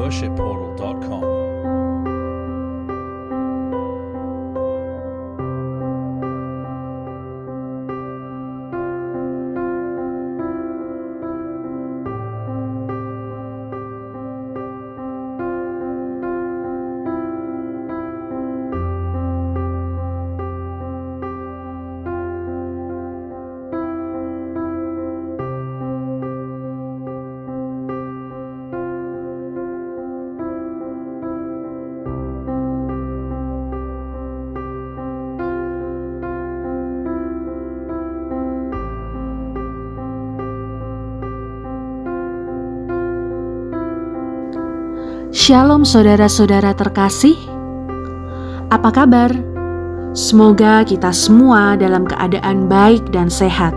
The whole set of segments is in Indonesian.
worshipportal.com. Shalom saudara-saudara terkasih, apa kabar? Semoga kita semua dalam keadaan baik dan sehat.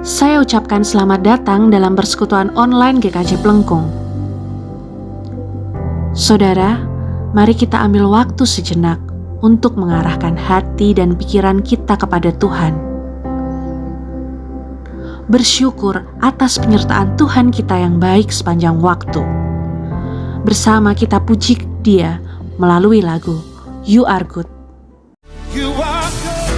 Saya ucapkan selamat datang dalam persekutuan online GKJ Plengkung. Saudara, mari kita ambil waktu sejenak untuk mengarahkan hati dan pikiran kita kepada Tuhan. Bersyukur atas penyertaan Tuhan kita yang baik sepanjang waktu. Bersama kita puji Dia melalui lagu You Are Good. You are good.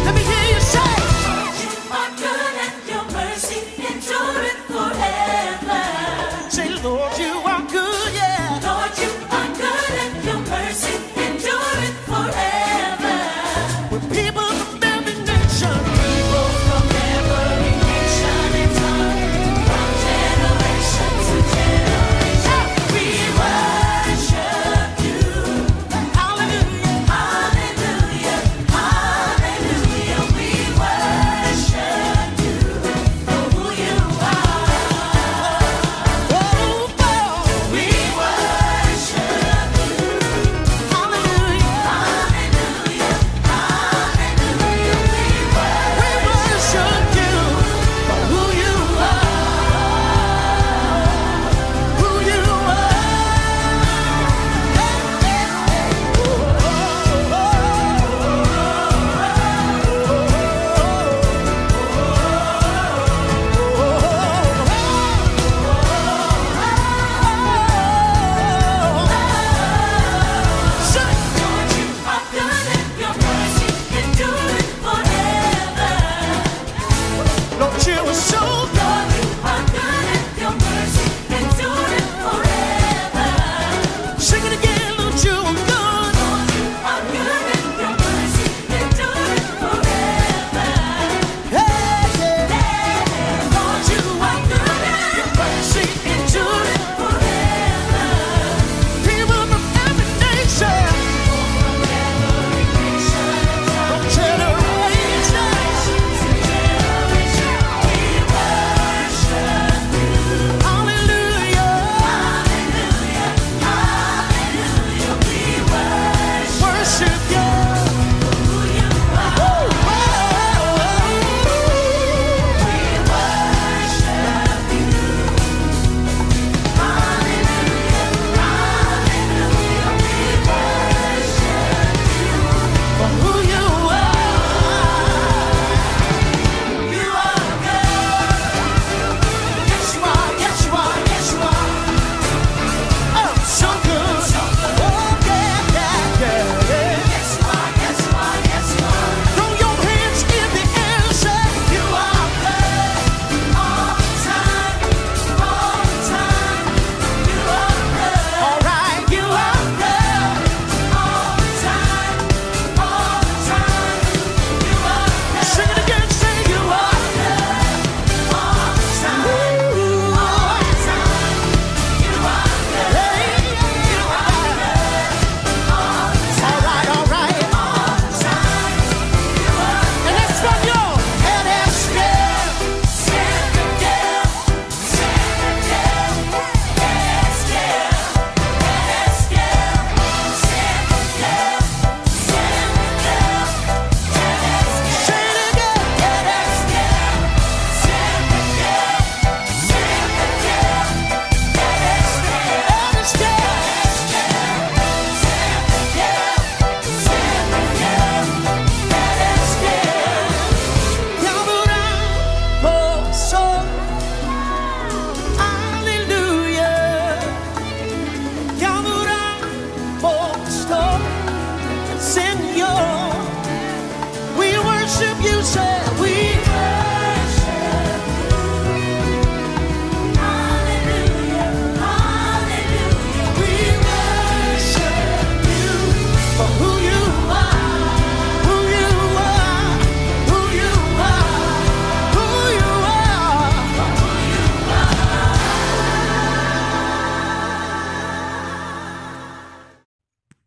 Let me hear you say, you are good and your mercy endureth forever. Say, Lord, you are good, yeah. Lord, you are good and your mercy endureth forever. When people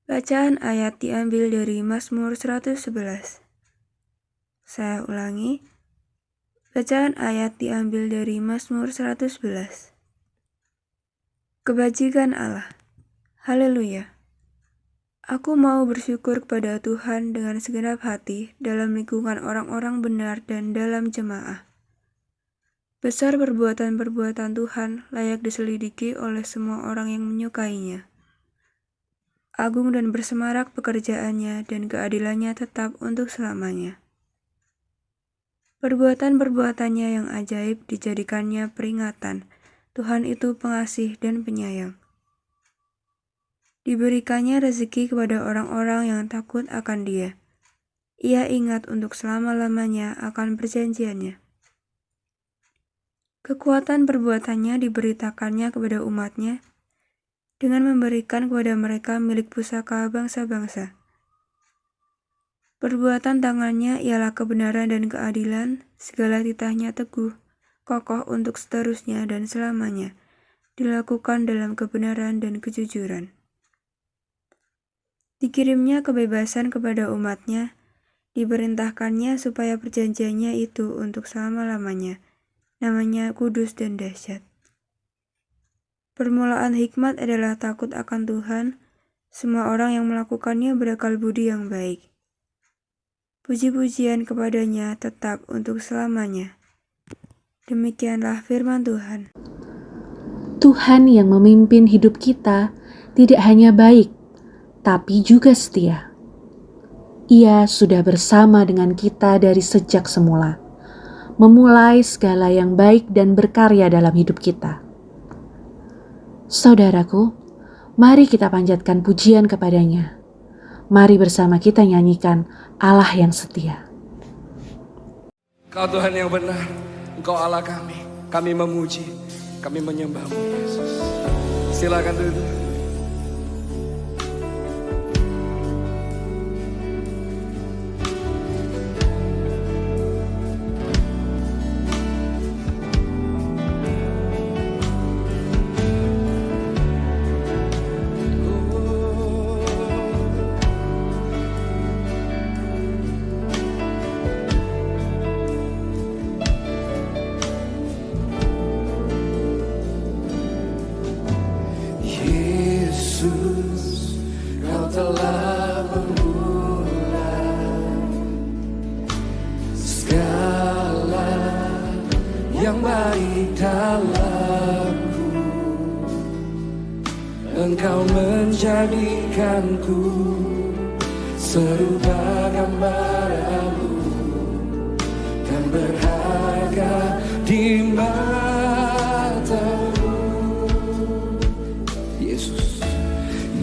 Bacaan ayat diambil dari Mazmur 111. Saya ulangi. Bacaan ayat diambil dari Mazmur 111. Kebajikan Allah. Haleluya. Aku mau bersyukur kepada Tuhan dengan segenap hati dalam lingkungan orang-orang benar dan dalam jemaah. Besar perbuatan-perbuatan Tuhan layak diselidiki oleh semua orang yang menyukainya. Agung dan bersemarak pekerjaannya dan keadilannya tetap untuk selamanya. Perbuatan-perbuatannya yang ajaib dijadikannya peringatan. Tuhan itu pengasih dan penyayang. Diberikannya rezeki kepada orang-orang yang takut akan Dia. Ia ingat untuk selama-lamanya akan perjanjiannya. Kekuatan perbuatannya diberitakannya kepada umatnya dengan memberikan kepada mereka milik pusaka bangsa-bangsa. Perbuatan tangannya ialah kebenaran dan keadilan, segala titahnya teguh, kokoh untuk seterusnya dan selamanya, dilakukan dalam kebenaran dan kejujuran. Dikirimnya kebebasan kepada umatnya, diperintahkannya supaya perjanjiannya itu untuk selama-lamanya, namanya kudus dan dahsyat. Permulaan hikmat adalah takut akan Tuhan, semua orang yang melakukannya berakal budi yang baik. Puji-pujian kepadanya tetap untuk selamanya. Demikianlah firman Tuhan. Tuhan yang memimpin hidup kita tidak hanya baik, tapi juga setia. Ia sudah bersama dengan kita dari sejak semula, memulai segala yang baik dan berkarya dalam hidup kita. Saudaraku, mari kita panjatkan pujian kepadanya. Mari bersama kita nyanyikan Allah yang setia. Kau Tuhan yang benar, Engkau Allah kami memuji, kami menyembah-Mu Yesus. Silakan duduk. Yesus, Kau telah memulai segala yang baik dalamku. Engkau menjadikanku serupa gambaran-Mu dan berharga di mata-Mu.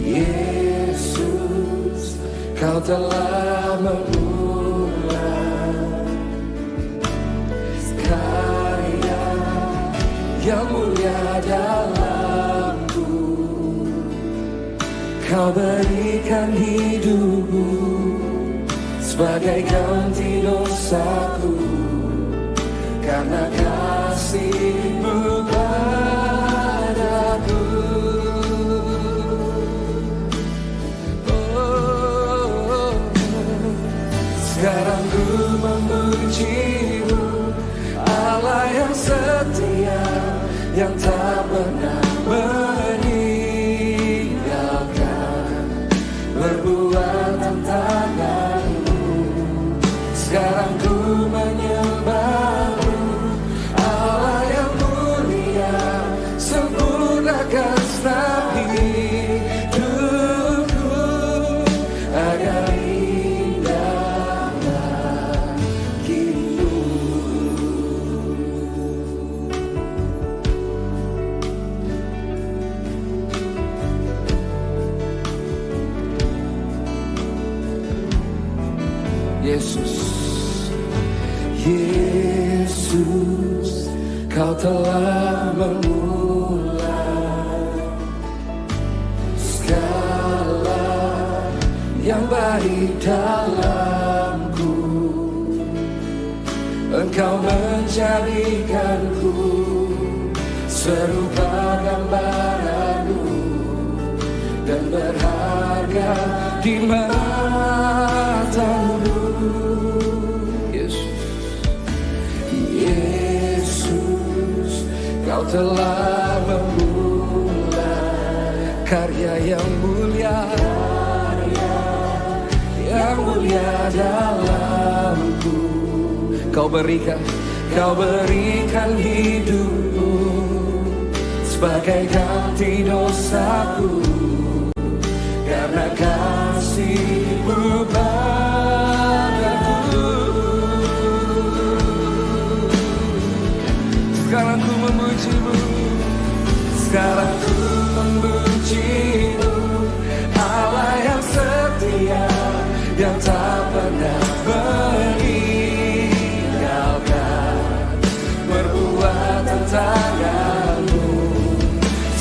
Yesus, Kau telah memulai karya yang mulia dalamku. Kau berikan hidupmu sebagai ganti dosaku, karena kasih-Mu padaku. Sekarang ku memuji-Mu, Allah yang setia, yang tak pernah meninggalkan perbuatan tangan-Mu. Sekarang ku menyembah-Mu, Allah yang mulia, sempurnakan setiap hidupku agar Yesus, Kau telah memulai segala yang baik dalamku. Engkau menjadikanku serupa gambaran-Mu dan berharga di matamu. Yesus, Yesus, Kau telah memulai karya yang mulia dalamku. Kau berikan hidupmu sebagai ganti dosaku, karena kasih-Mu padaku. Sekarang ku memuji-Mu, sekarang ku memuji-Mu, Allah yang setia, yang tak pernah meninggalkan perbuatan tangan-Mu.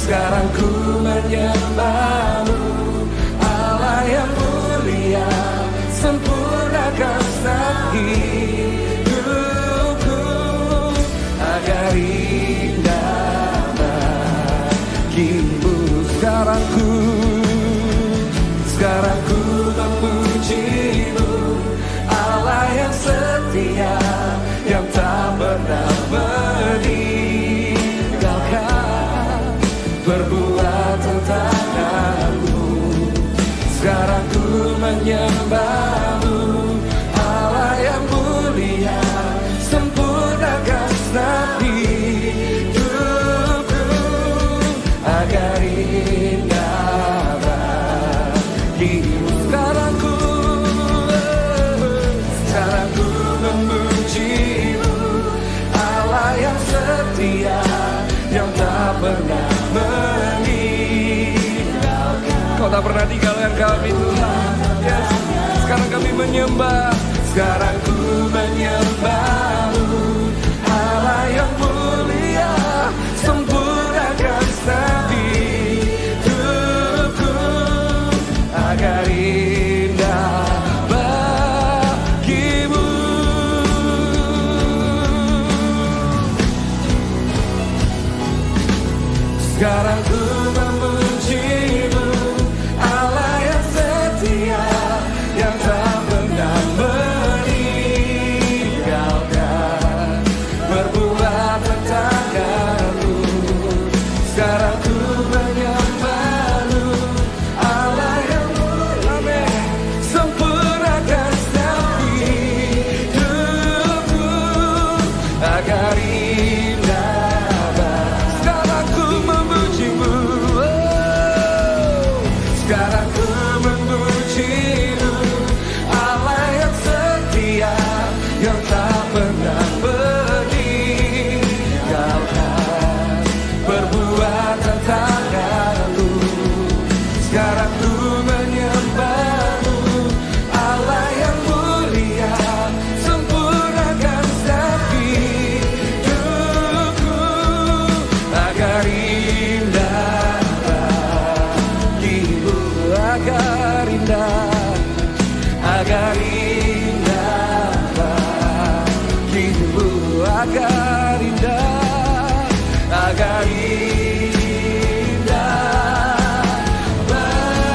Sekarang ku menyembah-Mu, Allah yang mulia, sempurnakan setiap hidupku agar indah bagimu. Sekarang ku memuji-Mu, Allah yang setia, yang tak pernah meninggalkan perbuatan tangan-Mu. Sekarang ku menyembah-Mu, Allah yang mulia, sempurnakan setiap hidupku agar indah bagimu. Sekarang ku memuji-Mu, Allah yang setia, yang tak pernah meninggalkan. Kau tak pernah tinggalkan kami, Tuhan. Yes. Sekarang kami menyembah. Sekarang ku menyembah-Mu, Allah yang mulia, sempurnakan setiap hidupku agar indah bagimu. Sekarang ku memuji-Mu, Allah yang setia, yang tak pernah meninggalkan perbuatan tangan-Mu. Sekarang ku menyembah-Mu, Allah yang mulia, sempurnakan setiap hidupku agar indah. Sekarang ku memuji-Mu, sekarang ku memuji-Mu, Allah yang setia, yang tak pernah meninggalkan perbuatan tangan-Mu. Sekarang ku menyembah-Mu, Allah yang mulia, sempurnakan setiap hidupku agar indah bagimu, agar indah bagimu, agar indah bagimu.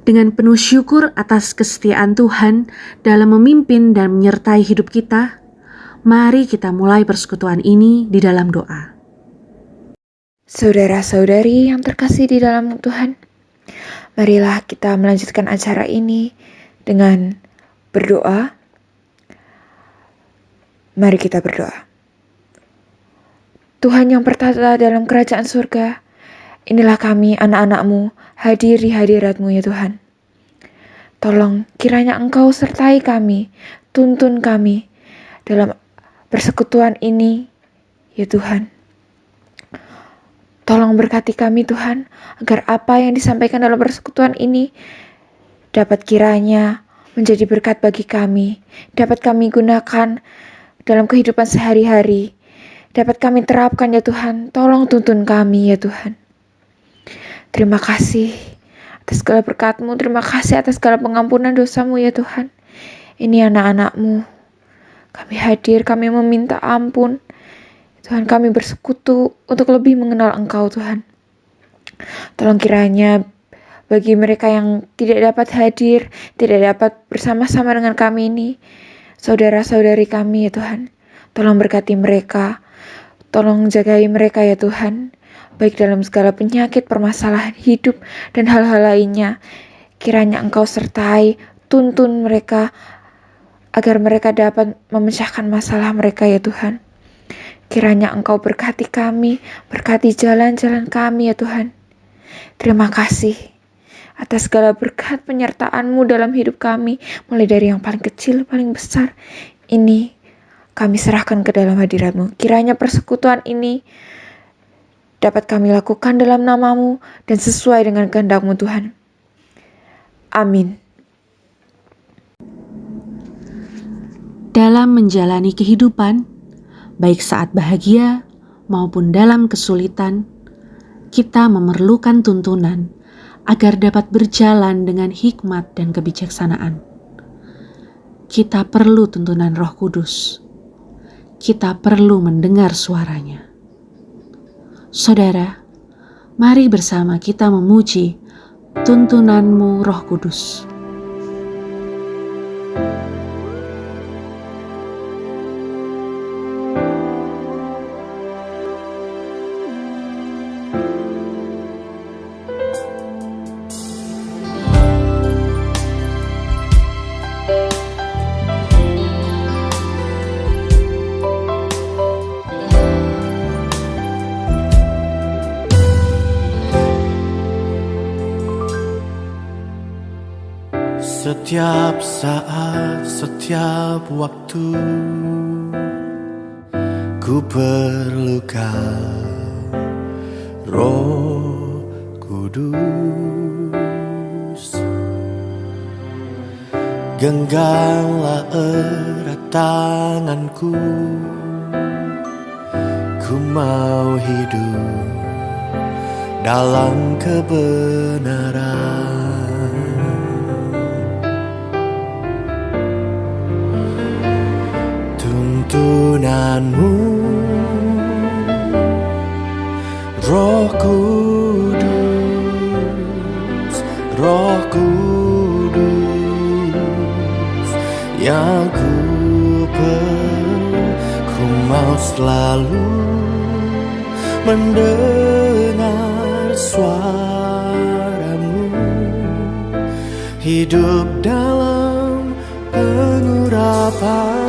Dengan penuh syukur atas kesetiaan Tuhan dalam memimpin dan menyertai hidup kita, mari kita mulai persekutuan ini di dalam doa. Saudara-saudari yang terkasih di dalam Tuhan, marilah kita melanjutkan acara ini dengan berdoa. Mari kita berdoa. Tuhan yang bertata dalam kerajaan surga, inilah kami anak-anak-Mu hadir di hadirat-Mu ya Tuhan. Tolong kiranya Engkau sertai kami, tuntun kami dalam persekutuan ini ya Tuhan. Tolong berkati kami Tuhan, agar apa yang disampaikan dalam persekutuan ini dapat kiranya menjadi berkat bagi kami, dapat kami gunakan dalam kehidupan sehari-hari, dapat kami terapkan ya Tuhan. Tolong tuntun kami ya Tuhan. Terima kasih atas segala berkat-Mu, terima kasih atas segala pengampunan dosa-Mu ya Tuhan. Ini anak-anak-Mu, Kami hadir, kami meminta ampun. Tuhan, kami bersekutu untuk lebih mengenal Engkau, Tuhan. Tolong kiranya bagi mereka yang tidak dapat hadir, tidak dapat bersama-sama dengan kami ini, saudara-saudari kami ya Tuhan, tolong berkati mereka, tolong jagai mereka ya Tuhan, baik dalam segala penyakit, permasalahan hidup, dan hal-hal lainnya. Kiranya Engkau sertai, tuntun mereka, agar mereka dapat memecahkan masalah mereka ya Tuhan. Kiranya Engkau berkati kami, berkati jalan-jalan kami ya Tuhan. Terima kasih atas segala berkat penyertaan-Mu dalam hidup kami, mulai dari yang paling kecil, paling besar. Ini kami serahkan ke dalam hadirat-Mu. Kiranya persekutuan ini dapat kami lakukan dalam nama-Mu dan sesuai dengan kehendak-Mu Tuhan. Amin. Dalam menjalani kehidupan, baik saat bahagia maupun dalam kesulitan, kita memerlukan tuntunan agar dapat berjalan dengan hikmat dan kebijaksanaan. Kita perlu tuntunan Roh Kudus. Kita perlu mendengar suaranya. Saudara, mari bersama kita memuji tuntunan-Mu Roh Kudus. Setiap saat, setiap waktu, ku perlukan Roh Kudus. Genggamlah erat tanganku, ku mau hidup dalam kebenaran. Tuntunan-Mu, Roh Kudus, Roh Kudus, yang ku perlu, ku mau selalu mendengar suara-Mu, hidup dalam pengurapan.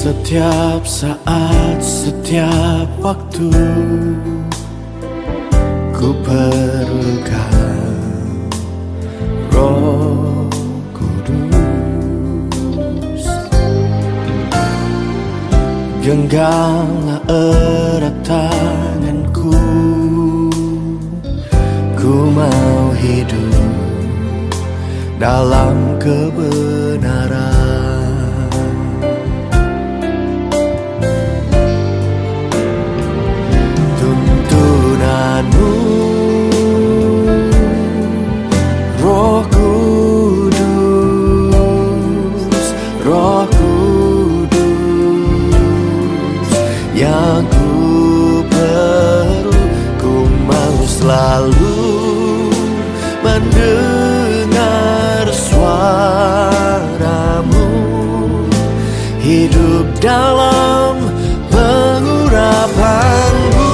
Setiap saat, setiap waktu, ku perlukan Roh Kudus. Genggamlah erat tanganku, ku mau hidup dalam kebenaran. Tuntunan-Mu, Roh Kudus, Roh Kudus, yang ku perlu, ku mau selalu mendengar suara-Mu, hidup dalam pengurapan-Mu.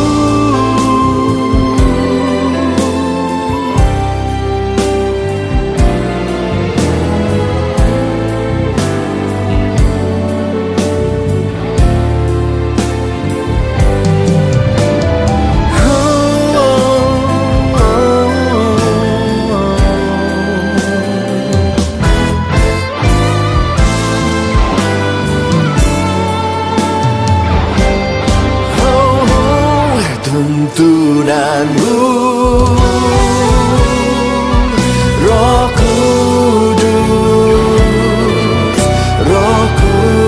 Tuntunan-Mu, Roh Kudus, Roh Kudus,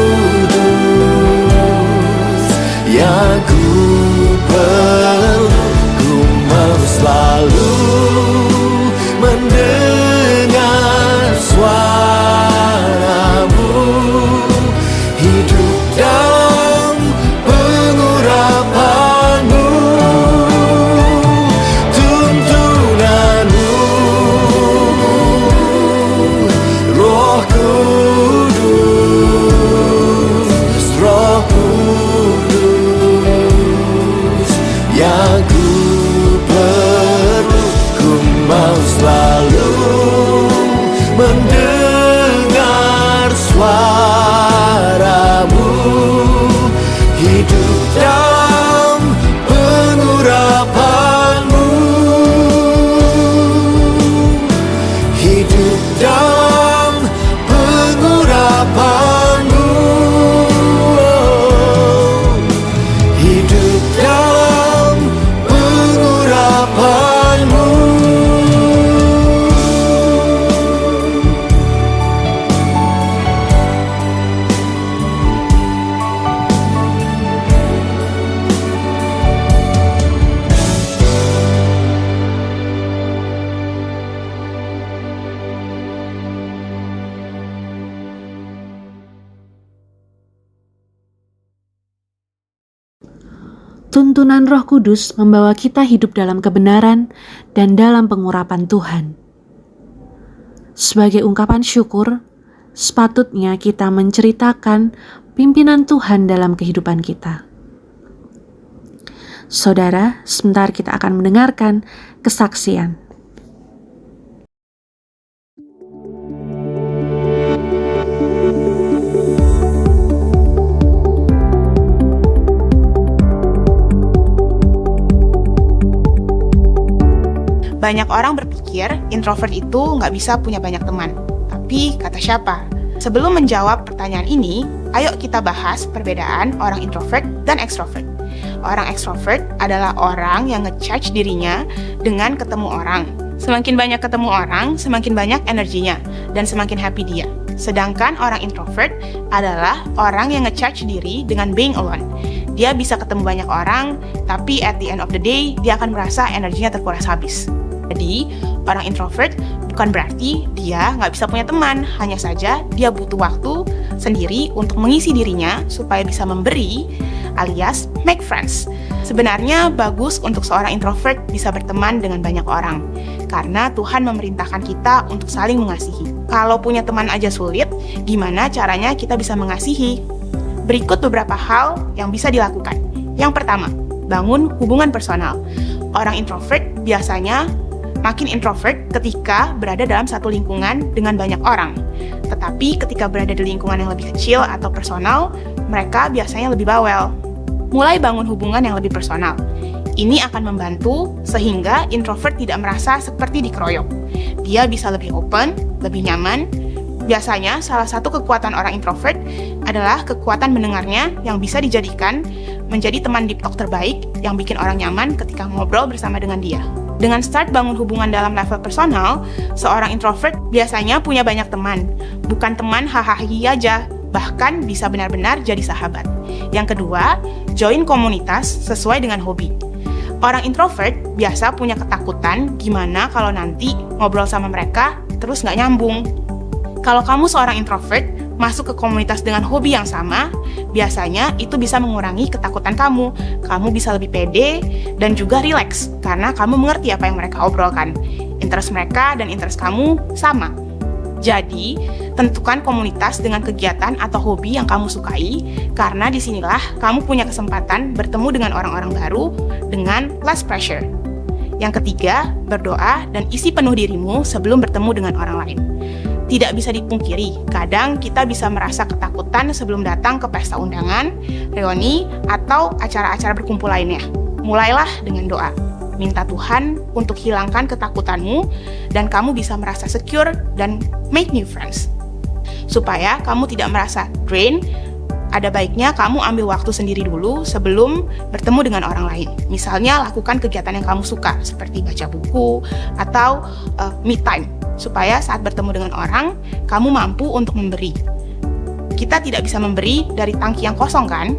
Tuntunan Roh Kudus membawa kita hidup dalam kebenaran dan dalam pengurapan Tuhan. Sebagai ungkapan syukur, sepatutnya kita menceritakan pimpinan Tuhan dalam kehidupan kita. Saudara, sebentar kita akan mendengarkan kesaksian. Banyak orang berpikir introvert itu nggak bisa punya banyak teman. Tapi kata siapa? Sebelum menjawab pertanyaan ini, ayo kita bahas perbedaan orang introvert dan extrovert. Orang extrovert adalah orang yang nge-charge dirinya dengan ketemu orang. Semakin banyak ketemu orang, semakin banyak energinya, dan semakin happy dia. Sedangkan orang introvert adalah orang yang nge-charge diri dengan being alone. Dia bisa ketemu banyak orang, tapi at the end of the day, dia akan merasa energinya terkuras habis. Jadi, orang introvert bukan berarti dia nggak bisa punya teman, hanya saja dia butuh waktu sendiri untuk mengisi dirinya supaya bisa memberi, alias make friends. Sebenarnya bagus untuk seorang introvert bisa berteman dengan banyak orang, karena Tuhan memerintahkan kita untuk saling mengasihi. Kalau punya teman aja sulit, gimana caranya kita bisa mengasihi? Berikut beberapa hal yang bisa dilakukan. Yang pertama, bangun hubungan personal. Orang introvert biasanya makin introvert ketika berada dalam satu lingkungan dengan banyak orang. Tetapi ketika berada di lingkungan yang lebih kecil atau personal, mereka biasanya lebih bawel. Mulai bangun hubungan yang lebih personal. Ini akan membantu sehingga introvert tidak merasa seperti dikeroyok. Dia bisa lebih open, lebih nyaman. Biasanya salah satu kekuatan orang introvert adalah kekuatan mendengarnya yang bisa dijadikan menjadi teman deep talk terbaik yang bikin orang nyaman ketika ngobrol bersama dengan dia. Dengan start bangun hubungan dalam level personal, seorang introvert biasanya punya banyak teman. Bukan teman hahaha aja, bahkan bisa benar-benar jadi sahabat. Yang kedua, join komunitas sesuai dengan hobi. Orang introvert biasa punya ketakutan gimana kalau nanti ngobrol sama mereka terus nggak nyambung. Kalau kamu seorang introvert, masuk ke komunitas dengan hobi yang sama, biasanya itu bisa mengurangi ketakutan kamu. Kamu bisa lebih pede dan juga rileks karena kamu mengerti apa yang mereka obrolkan. Interest mereka dan interest kamu sama. Jadi, tentukan komunitas dengan kegiatan atau hobi yang kamu sukai, karena disinilah kamu punya kesempatan bertemu dengan orang-orang baru dengan less pressure. Yang ketiga, berdoa dan isi penuh dirimu sebelum bertemu dengan orang lain. Tidak bisa dipungkiri, kadang kita bisa merasa ketakutan sebelum datang ke pesta undangan, reuni, atau acara-acara berkumpul lainnya. Mulailah dengan doa. Minta Tuhan untuk hilangkan ketakutanmu dan kamu bisa merasa secure dan make new friends. Supaya kamu tidak merasa drain, ada baiknya kamu ambil waktu sendiri dulu sebelum bertemu dengan orang lain. Misalnya lakukan kegiatan yang kamu suka seperti baca buku atau me time. Supaya saat bertemu dengan orang, kamu mampu untuk memberi. Kita tidak bisa memberi dari tangki yang kosong kan?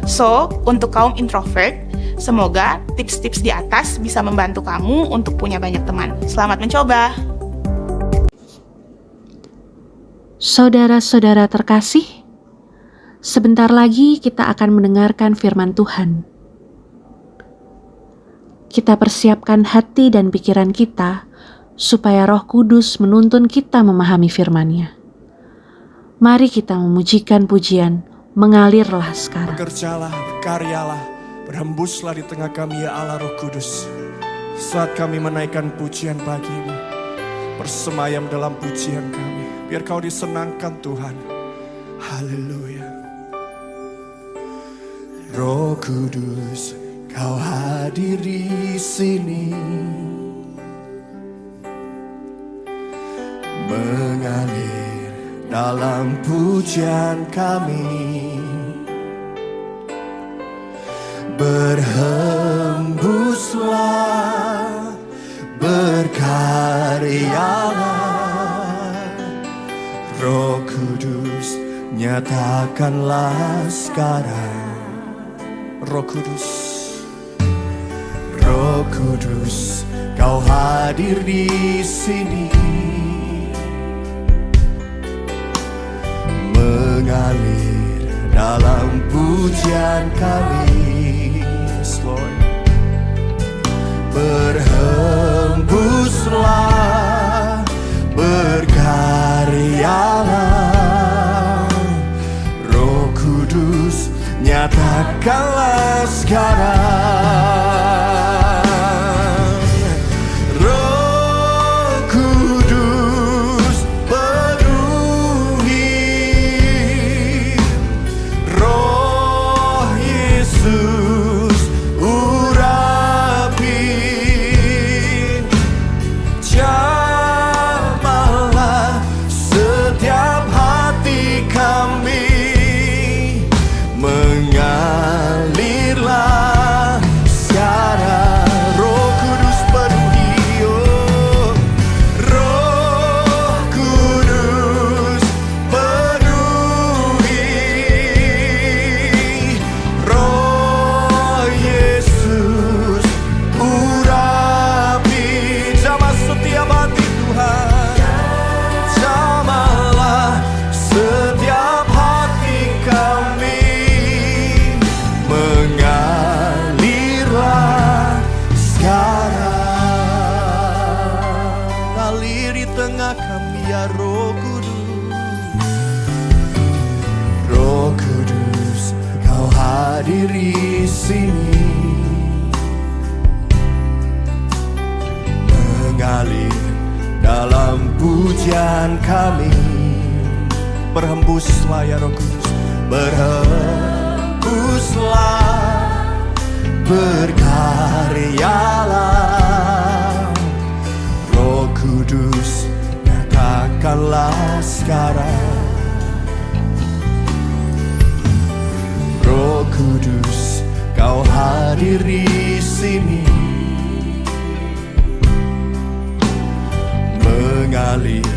So, untuk kaum introvert, semoga tips-tips di atas bisa membantu kamu untuk punya banyak teman. Selamat mencoba! Saudara-saudara terkasih, sebentar lagi kita akan mendengarkan firman Tuhan. Kita persiapkan hati dan pikiran kita supaya Roh Kudus menuntun kita memahami firman-Nya. Mari kita memujikan pujian, mengalirlah sekarang. Bekerjalah, berkaryalah, berhembuslah di tengah kami ya Allah Roh Kudus. Saat kami menaikkan pujian bagi-Mu, bersemayam dalam pujian kami. Biar Kau disenangkan Tuhan. Haleluya. Roh Kudus, Kau hadir di sini. Mengalir dalam pujian kami. Berhembuslah, berkaryalah, Roh Kudus nyatakanlah sekarang. Roh Kudus, Roh Kudus, Kau hadir di sini. Mengalir dalam pujian kami. Yes Lord. Berhembuslah, berkaryalah, Roh Kudus nyatakanlah sekarang. Roh Kudus penuhi, Roh Yesus urapi, jamahlah setiap hati kami, mengalirlah sekarang. Roh Kudus penuhi, oh, Roh Kudus penuhi, Roh Yesus urapi, jamah setiap hati Tuhan, jamahlah setiap hati kami, mengalirlah sekarang. Ngalir di tengah kami ya Roh Kudus. Roh Kudus, kau hadir di sini, mengalir dalam pujian kami. Berhembuslah ya Roh Kudus, berhembuslah, berkaryalah, Roh Kudus nyatakanlah sekarang. Roh Kudus, kau hadir di sini, mengalir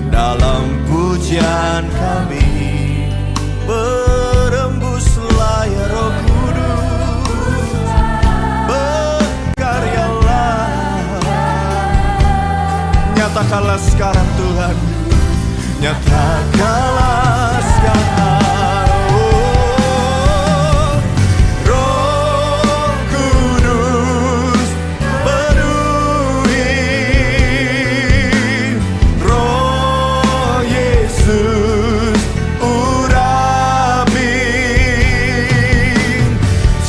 dalam pujian kami. Berembuslah ya Roh Kudus, berkaryalah, nyatakanlah sekarang Tuhan, nyatakanlah sekarang. Oh, Roh Kudus penuhi, Roh Yesus urapi,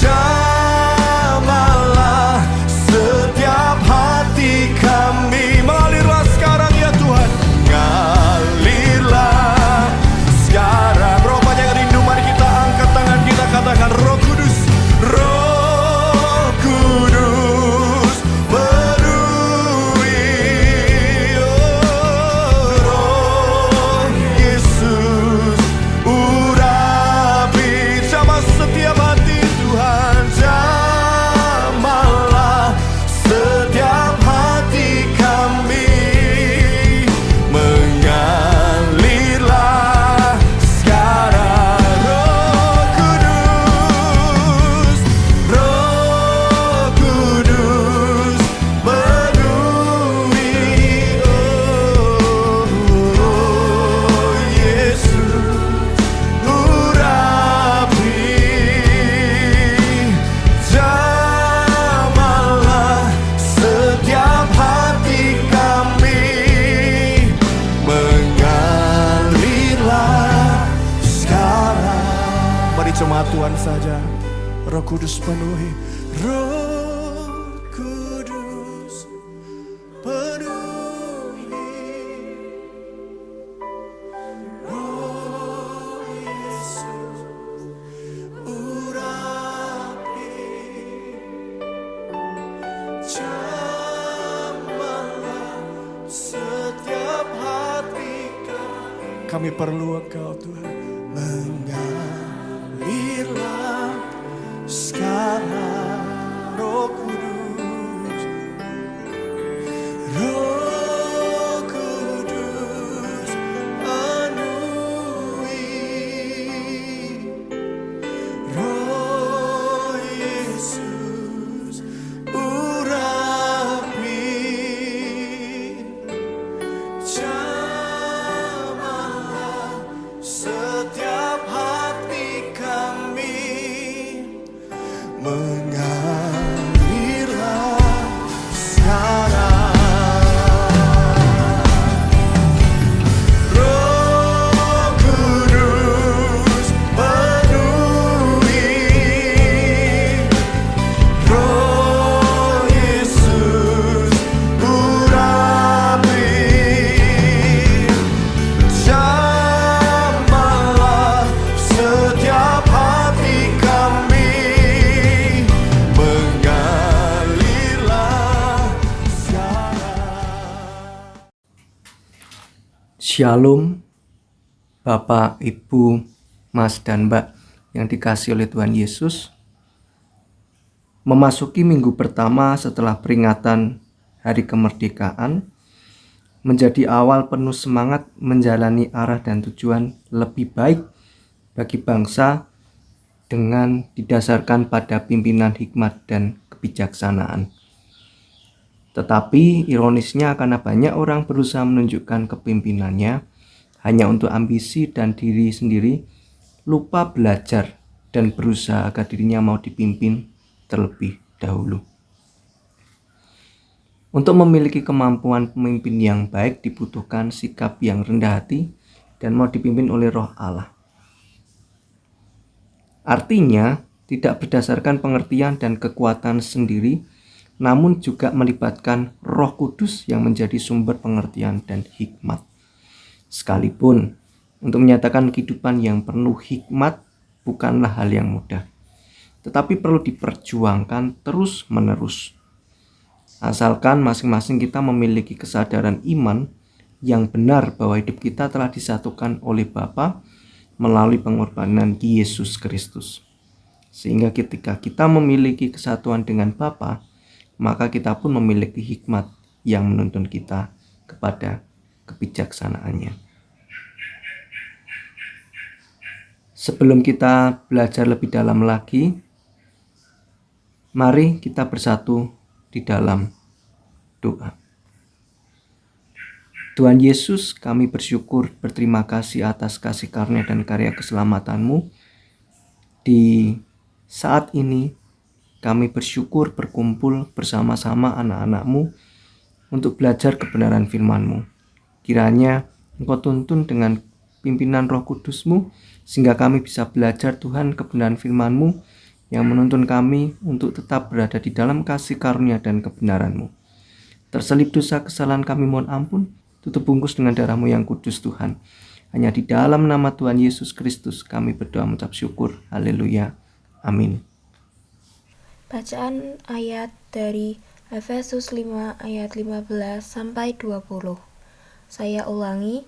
jamahlah setiap hati kami. Mengalirlah sekarang ya Tuhan, mengalirlah sekarang. Berapa banyak rindu, mari kita angkat tangan kita, katakan Roh Kudus, Roh Kudus penuhi, oh, Roh Yesus urapi, jamah setiap hati Tuhan, jamahlah setiap hati kami, mengalirlah sekarang. Roh Kudus, Roh Kudus penuhi, oh, Yesus urapi, jamahlah setiap hati kami, mengalirlah sekarang. Mari jemaat Tuhan saja, Roh Kudus penuhi, Roh Kudus penuhi, Roh Yesus urapi, jamahlah setiap hati kami. Kami perlu Engkau Tuhan, mengalirlah sekarang. Roh Kudus, Roh Kudus penuhi, Roh Yesus urapi, jamahlah setiap hati kami, mengalirlah Shalom, Bapak, Ibu, Mas, dan Mbak yang dikasihi oleh Tuhan Yesus. Memasuki minggu pertama setelah peringatan Hari Kemerdekaan menjadi awal penuh semangat menjalani arah dan tujuan lebih baik bagi bangsa dengan didasarkan pada pimpinan hikmat dan kebijaksanaan. Tetapi ironisnya karena banyak orang berusaha menunjukkan kepimpinannya hanya untuk ambisi dan diri sendiri, lupa belajar dan berusaha agar dirinya mau dipimpin terlebih dahulu. Untuk memiliki kemampuan pemimpin yang baik dibutuhkan sikap yang rendah hati dan mau dipimpin oleh Roh Allah. Artinya, tidak berdasarkan pengertian dan kekuatan sendiri, namun juga melibatkan Roh Kudus yang menjadi sumber pengertian dan hikmat. Sekalipun untuk menyatakan kehidupan yang penuh hikmat bukanlah hal yang mudah, tetapi perlu diperjuangkan terus-menerus. Asalkan masing-masing kita memiliki kesadaran iman yang benar bahwa hidup kita telah disatukan oleh Bapa melalui pengorbanan Yesus Kristus. Sehingga ketika kita memiliki kesatuan dengan Bapa, maka kita pun memiliki hikmat yang menuntun kita kepada kebijaksanaannya. Sebelum kita belajar lebih dalam lagi, mari kita bersatu di dalam doa. Tuhan Yesus, kami bersyukur berterima kasih atas kasih karunia dan karya keselamatan-Mu. Di saat ini kami bersyukur berkumpul bersama-sama anak-anak-Mu untuk belajar kebenaran firman-Mu. Kiranya Engkau tuntun dengan pimpinan Roh Kudus-Mu sehingga kami bisa belajar Tuhan kebenaran firman-Mu yang menuntun kami untuk tetap berada di dalam kasih karunia dan kebenaran-Mu. Terselip dosa kesalahan kami mohon ampun, tutup bungkus dengan darah-Mu yang kudus Tuhan. Hanya di dalam nama Tuhan Yesus Kristus kami berdoa mengucap syukur. Haleluya. Amin. Bacaan ayat dari Efesus 5 ayat 15 sampai 20. Saya ulangi,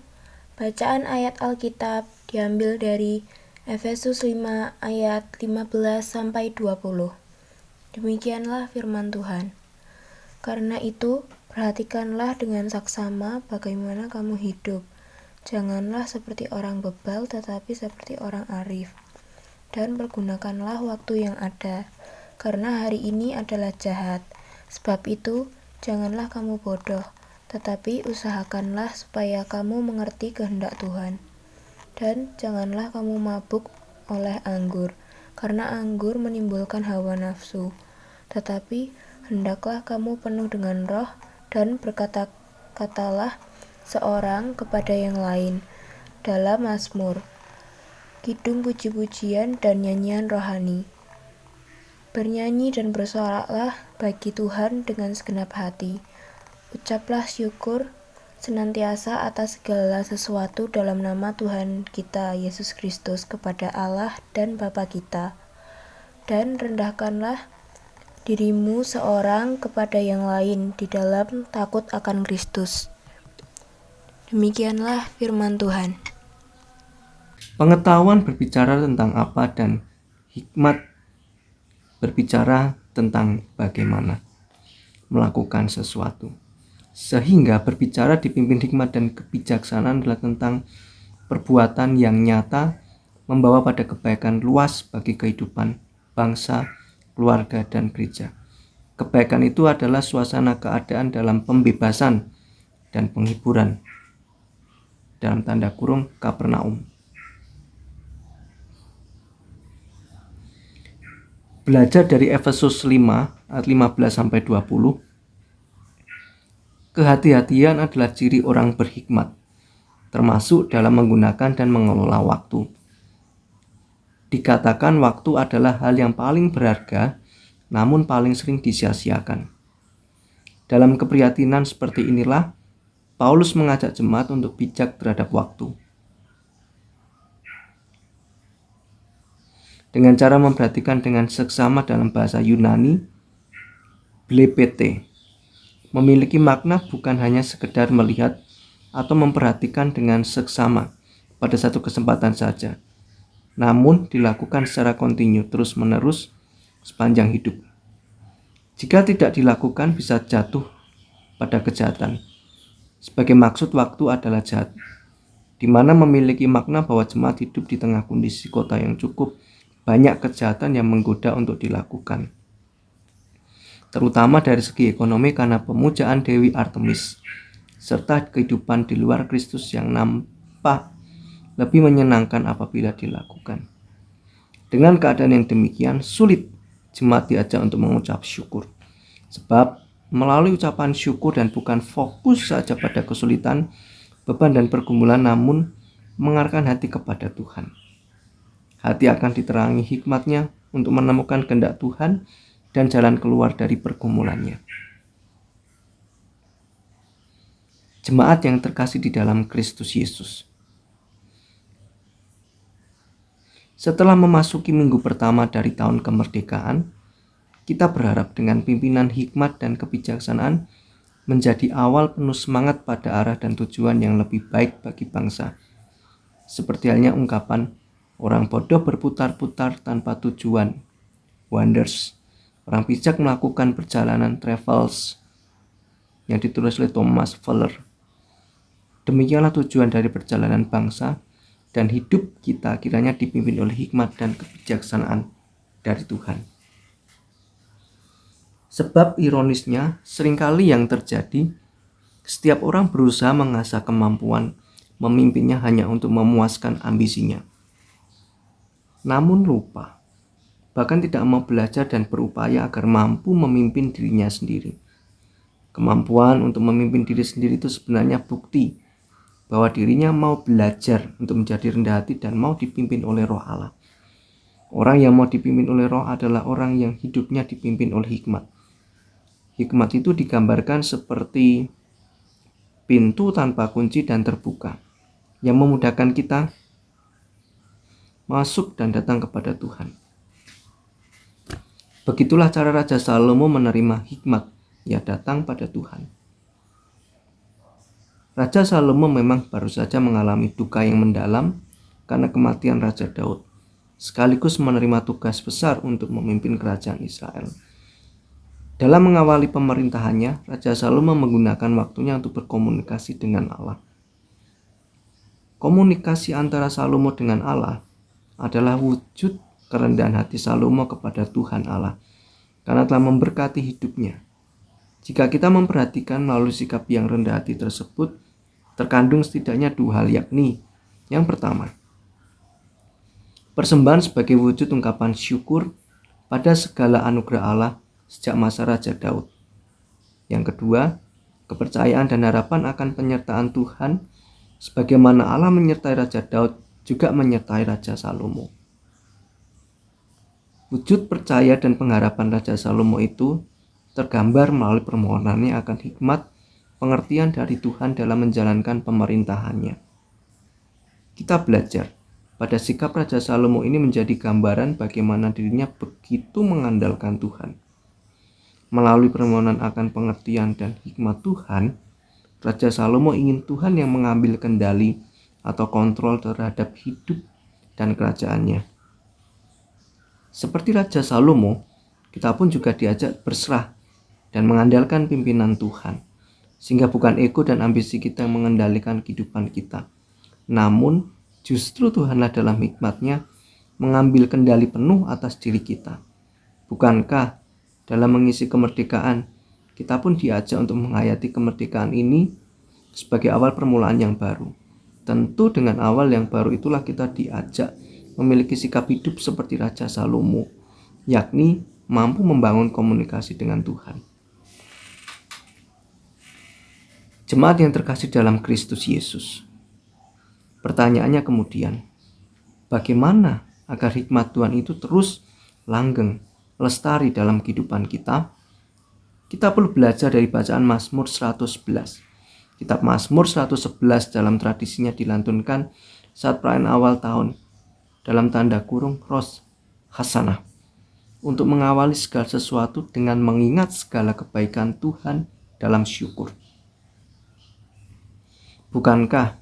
bacaan ayat Alkitab diambil dari Efesus 5 ayat 15 sampai 20. Demikianlah firman Tuhan. Karena itu, perhatikanlah dengan saksama bagaimana kamu hidup. Janganlah seperti orang bebal, tetapi seperti orang arif. Dan pergunakanlah waktu yang ada, karena hari ini adalah jahat. Sebab itu, janganlah kamu bodoh, tetapi usahakanlah supaya kamu mengerti kehendak Tuhan. Dan janganlah kamu mabuk oleh anggur, karena anggur menimbulkan hawa nafsu. Tetapi hendaklah kamu penuh dengan roh, dan berkata-katalah seorang kepada yang lain dalam mazmur, kidung puji-pujian dan nyanyian rohani. Bernyanyi dan bersoraklah bagi Tuhan dengan segenap hati. Ucaplah syukur senantiasa atas segala sesuatu dalam nama Tuhan kita Yesus Kristus kepada Allah dan Bapa kita. Dan rendahkanlah dirimu seorang kepada yang lain di dalam takut akan Kristus. Demikianlah firman Tuhan. Pengetahuan berbicara tentang apa dan hikmat berbicara tentang bagaimana melakukan sesuatu. Sehingga berbicara dipimpin hikmat dan kebijaksanaan adalah tentang perbuatan yang nyata membawa pada kebaikan luas bagi kehidupan bangsa, keluarga, dan gereja. Kebaikan itu adalah suasana keadaan dalam pembebasan dan penghiburan. Dalam tanda kurung Kapernaum. Belajar dari Efesus 5 ayat 15-20. Kehati-hatian adalah ciri orang berhikmat, termasuk dalam menggunakan dan mengelola waktu. Dikatakan waktu adalah hal yang paling berharga, namun paling sering disia-siakan. Dalam keprihatinan seperti inilah, Paulus mengajak jemaat untuk bijak terhadap waktu. Dengan cara memperhatikan dengan seksama dalam bahasa Yunani, blepete, memiliki makna bukan hanya sekedar melihat atau memperhatikan dengan seksama pada satu kesempatan saja, namun dilakukan secara kontinu terus-menerus sepanjang hidup. Jika tidak dilakukan bisa jatuh pada kejahatan. Sebagai maksud waktu adalah jahat, di mana memiliki makna bahwa jemaat hidup di tengah kondisi kota yang cukup banyak kejahatan yang menggoda untuk dilakukan. Terutama dari segi ekonomi karena pemujaan Dewi Artemis, serta kehidupan di luar Kristus yang nampak lebih menyenangkan apabila dilakukan. Dengan keadaan yang demikian, sulit jemaat diajak untuk mengucap syukur. Sebab melalui ucapan syukur dan bukan fokus saja pada kesulitan, beban dan pergumulan, namun mengarahkan hati kepada Tuhan. Hati akan diterangi hikmatnya untuk menemukan kehendak Tuhan dan jalan keluar dari pergumulannya. Jemaat yang terkasih di dalam Kristus Yesus. Setelah memasuki minggu pertama dari tahun kemerdekaan, kita berharap dengan pimpinan hikmat dan kebijaksanaan menjadi awal penuh semangat pada arah dan tujuan yang lebih baik bagi bangsa. Seperti halnya ungkapan, orang bodoh berputar-putar tanpa tujuan, wanders. Orang bijak melakukan perjalanan, travels, yang ditulis oleh Thomas Fuller. Demikianlah tujuan dari perjalanan bangsa dan hidup kita kiranya dipimpin oleh hikmat dan kebijaksanaan dari Tuhan. Sebab ironisnya, seringkali yang terjadi, setiap orang berusaha mengasah kemampuan memimpinnya hanya untuk memuaskan ambisinya. Namun lupa, bahkan tidak mau belajar dan berupaya agar mampu memimpin dirinya sendiri. Kemampuan untuk memimpin diri sendiri itu sebenarnya bukti bahwa dirinya mau belajar untuk menjadi rendah hati dan mau dipimpin oleh Roh Allah. Orang yang mau dipimpin oleh Roh adalah orang yang hidupnya dipimpin oleh hikmat. Hikmat itu digambarkan seperti pintu tanpa kunci dan terbuka, yang memudahkan kita masuk dan datang kepada Tuhan. Begitulah cara Raja Salomo menerima hikmat, ia datang pada Tuhan. Raja Salomo memang baru saja mengalami duka yang mendalam karena kematian Raja Daud, sekaligus menerima tugas besar untuk memimpin kerajaan Israel. Dalam mengawali pemerintahannya, Raja Salomo menggunakan waktunya untuk berkomunikasi dengan Allah. Komunikasi antara Salomo dengan Allah adalah wujud kerendahan hati Salomo kepada Tuhan Allah, karena telah memberkati hidupnya. Jika kita memperhatikan melalui sikap yang rendah hati tersebut, terkandung setidaknya dua hal, yakni yang pertama, persembahan sebagai wujud ungkapan syukur pada segala anugerah Allah sejak masa Raja Daud. Yang kedua, kepercayaan dan harapan akan penyertaan Tuhan, sebagaimana Allah menyertai Raja Daud juga menyertai Raja Salomo. Wujud percaya dan pengharapan Raja Salomo itu tergambar melalui permohonannya akan hikmat, pengertian dari Tuhan dalam menjalankan pemerintahannya. Kita belajar pada sikap Raja Salomo ini menjadi gambaran bagaimana dirinya begitu mengandalkan Tuhan. Melalui permohonan akan pengertian dan hikmat Tuhan, Raja Salomo ingin Tuhan yang mengambil kendali atau kontrol terhadap hidup dan kerajaannya. Seperti Raja Salomo, kita pun juga diajak berserah dan mengandalkan pimpinan Tuhan, sehingga bukan ego dan ambisi kita yang mengendalikan kehidupan kita, namun justru Tuhanlah dalam hikmatnya mengambil kendali penuh atas diri kita. Bukankah dalam mengisi kemerdekaan, kita pun diajak untuk menghayati kemerdekaan ini sebagai awal permulaan yang baru. Tentu dengan awal yang baru itulah kita diajak memiliki sikap hidup seperti Raja Salomo, yakni mampu membangun komunikasi dengan Tuhan. Jemaat yang terkasih dalam Kristus Yesus. Pertanyaannya kemudian, bagaimana agar hikmat Tuhan itu terus langgeng, lestari dalam kehidupan kita? Kita perlu belajar dari bacaan Mazmur 111. Kitab Mazmur 111 dalam tradisinya dilantunkan saat perayaan awal tahun, dalam tanda kurung Rosh Hashanah, untuk mengawali segala sesuatu dengan mengingat segala kebaikan Tuhan dalam syukur. Bukankah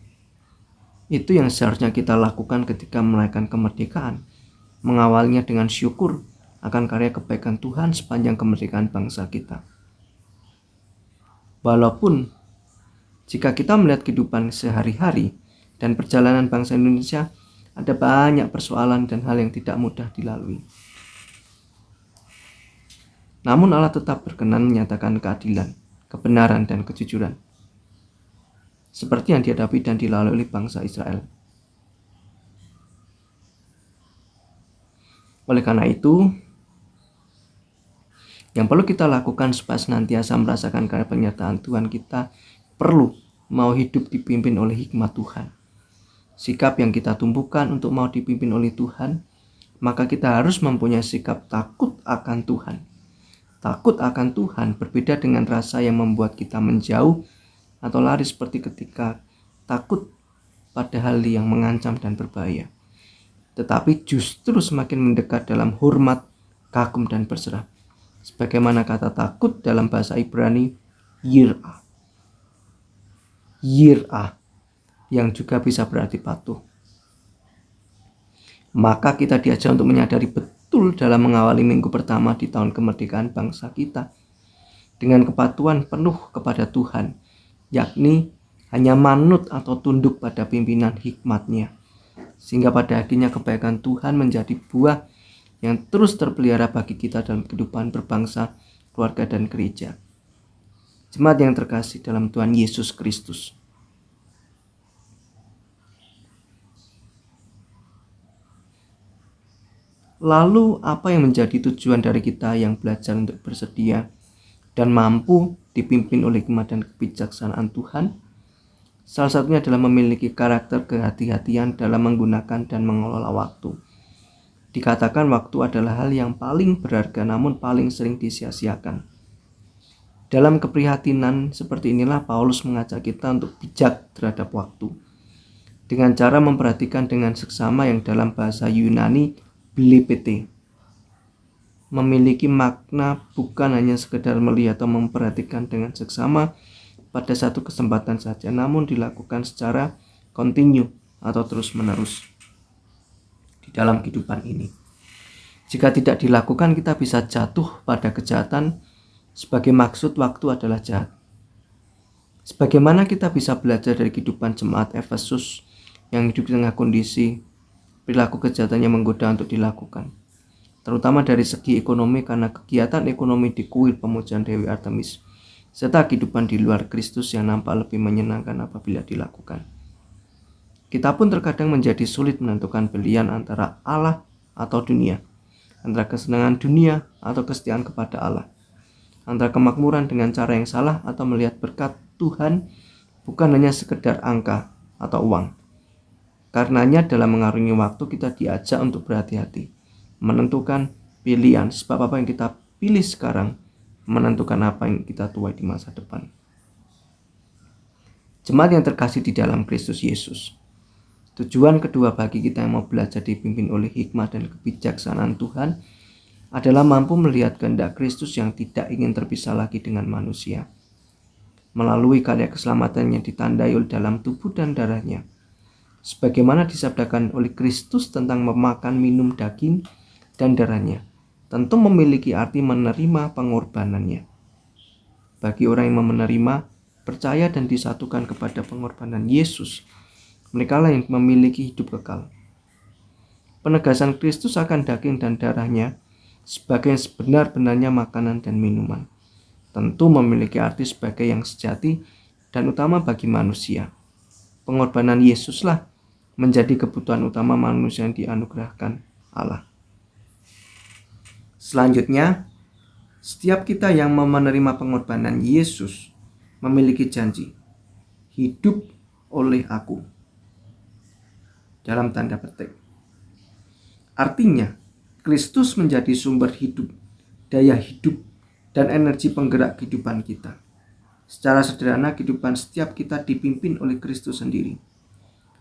itu yang seharusnya kita lakukan ketika merayakan kemerdekaan? Mengawalnya dengan syukur akan karya kebaikan Tuhan sepanjang kemerdekaan bangsa kita. Walaupun jika kita melihat kehidupan sehari-hari dan perjalanan bangsa Indonesia, ada banyak persoalan dan hal yang tidak mudah dilalui. Namun Allah tetap berkenan menyatakan keadilan, kebenaran, dan kejujuran, seperti yang dihadapi dan dilalui oleh bangsa Israel. Oleh karena itu, yang perlu kita lakukan supaya senantiasa merasakan karya penyertaan Tuhan, kita perlu mau hidup dipimpin oleh hikmat Tuhan. Sikap yang kita tumbuhkan untuk mau dipimpin oleh Tuhan, maka kita harus mempunyai sikap takut akan Tuhan. Takut akan Tuhan berbeda dengan rasa yang membuat kita menjauh atau lari seperti ketika takut pada hal yang mengancam dan berbahaya. Tetapi justru semakin mendekat dalam hormat, kagum, dan berserah. Sebagaimana kata takut dalam bahasa Ibrani, yir'ah. Yir'ah, yang juga bisa berarti patuh. Maka kita diajar untuk menyadari betul dalam mengawali minggu pertama di tahun kemerdekaan bangsa kita dengan kepatuhan penuh kepada Tuhan, yakni hanya manut atau tunduk pada pimpinan hikmat-Nya, sehingga pada akhirnya kebaikan Tuhan menjadi buah yang terus terpelihara bagi kita dalam kehidupan berbangsa, keluarga, dan gereja. Jemaat yang terkasih dalam Tuhan Yesus Kristus, lalu apa yang menjadi tujuan dari kita yang belajar untuk bersedia dan mampu dipimpin oleh hikmat dan kebijaksanaan Tuhan? Salah satunya adalah memiliki karakter kehati-hatian dalam menggunakan dan mengelola waktu. Dikatakan waktu adalah hal yang paling berharga namun paling sering disia-siakan. Dalam keprihatinan seperti inilah Paulus mengajak kita untuk bijak terhadap waktu, dengan cara memperhatikan dengan seksama yang dalam bahasa Yunani blepete, memiliki makna bukan hanya sekedar melihat atau memperhatikan dengan seksama pada satu kesempatan saja, namun dilakukan secara kontinu atau terus-menerus di dalam kehidupan ini. Jika tidak dilakukan, kita bisa jatuh pada kejahatan sebagai maksud waktu adalah jahat. Sebagaimana kita bisa belajar dari kehidupan jemaat Efesus yang hidup di tengah kondisi perilaku kejahatan yang menggoda untuk dilakukan, terutama dari segi ekonomi karena kegiatan ekonomi di kuil pemujaan Dewi Artemis, serta kehidupan di luar Kristus yang nampak lebih menyenangkan apabila dilakukan. Kita pun terkadang menjadi sulit menentukan pilihan antara Allah atau dunia, antara kesenangan dunia atau kesetiaan kepada Allah, antara kemakmuran dengan cara yang salah atau melihat berkat Tuhan bukan hanya sekedar angka atau uang. Karenanya dalam mengarungi waktu kita diajak untuk berhati-hati, menentukan pilihan, sebab apa yang kita pilih sekarang menentukan apa yang kita tuai di masa depan. Jemaat yang terkasih di dalam Kristus Yesus, tujuan kedua bagi kita yang mau belajar dipimpin oleh hikmat dan kebijaksanaan Tuhan adalah mampu melihat kehendak Kristus yang tidak ingin terpisah lagi dengan manusia, melalui karya keselamatan yang ditandai oleh dalam tubuh dan darahnya, sebagaimana disabdakan oleh Kristus tentang memakan minum daging dan darahnya, tentu memiliki arti menerima pengorbanannya. Bagi orang yang menerima, percaya dan disatukan kepada pengorbanan Yesus, mereka lah yang memiliki hidup kekal. Penegasan Kristus akan daging dan darahnya sebagai sebenar-benarnya makanan dan minuman, tentu memiliki arti sebagai yang sejati dan utama bagi manusia. Pengorbanan Yesuslah menjadi kebutuhan utama manusia yang dianugerahkan Allah. Selanjutnya, setiap kita yang mau menerima pengorbanan Yesus memiliki janji, hidup oleh aku, dalam tanda petik. Artinya, Kristus menjadi sumber hidup, daya hidup, dan energi penggerak kehidupan kita. Secara sederhana, kehidupan setiap kita dipimpin oleh Kristus sendiri.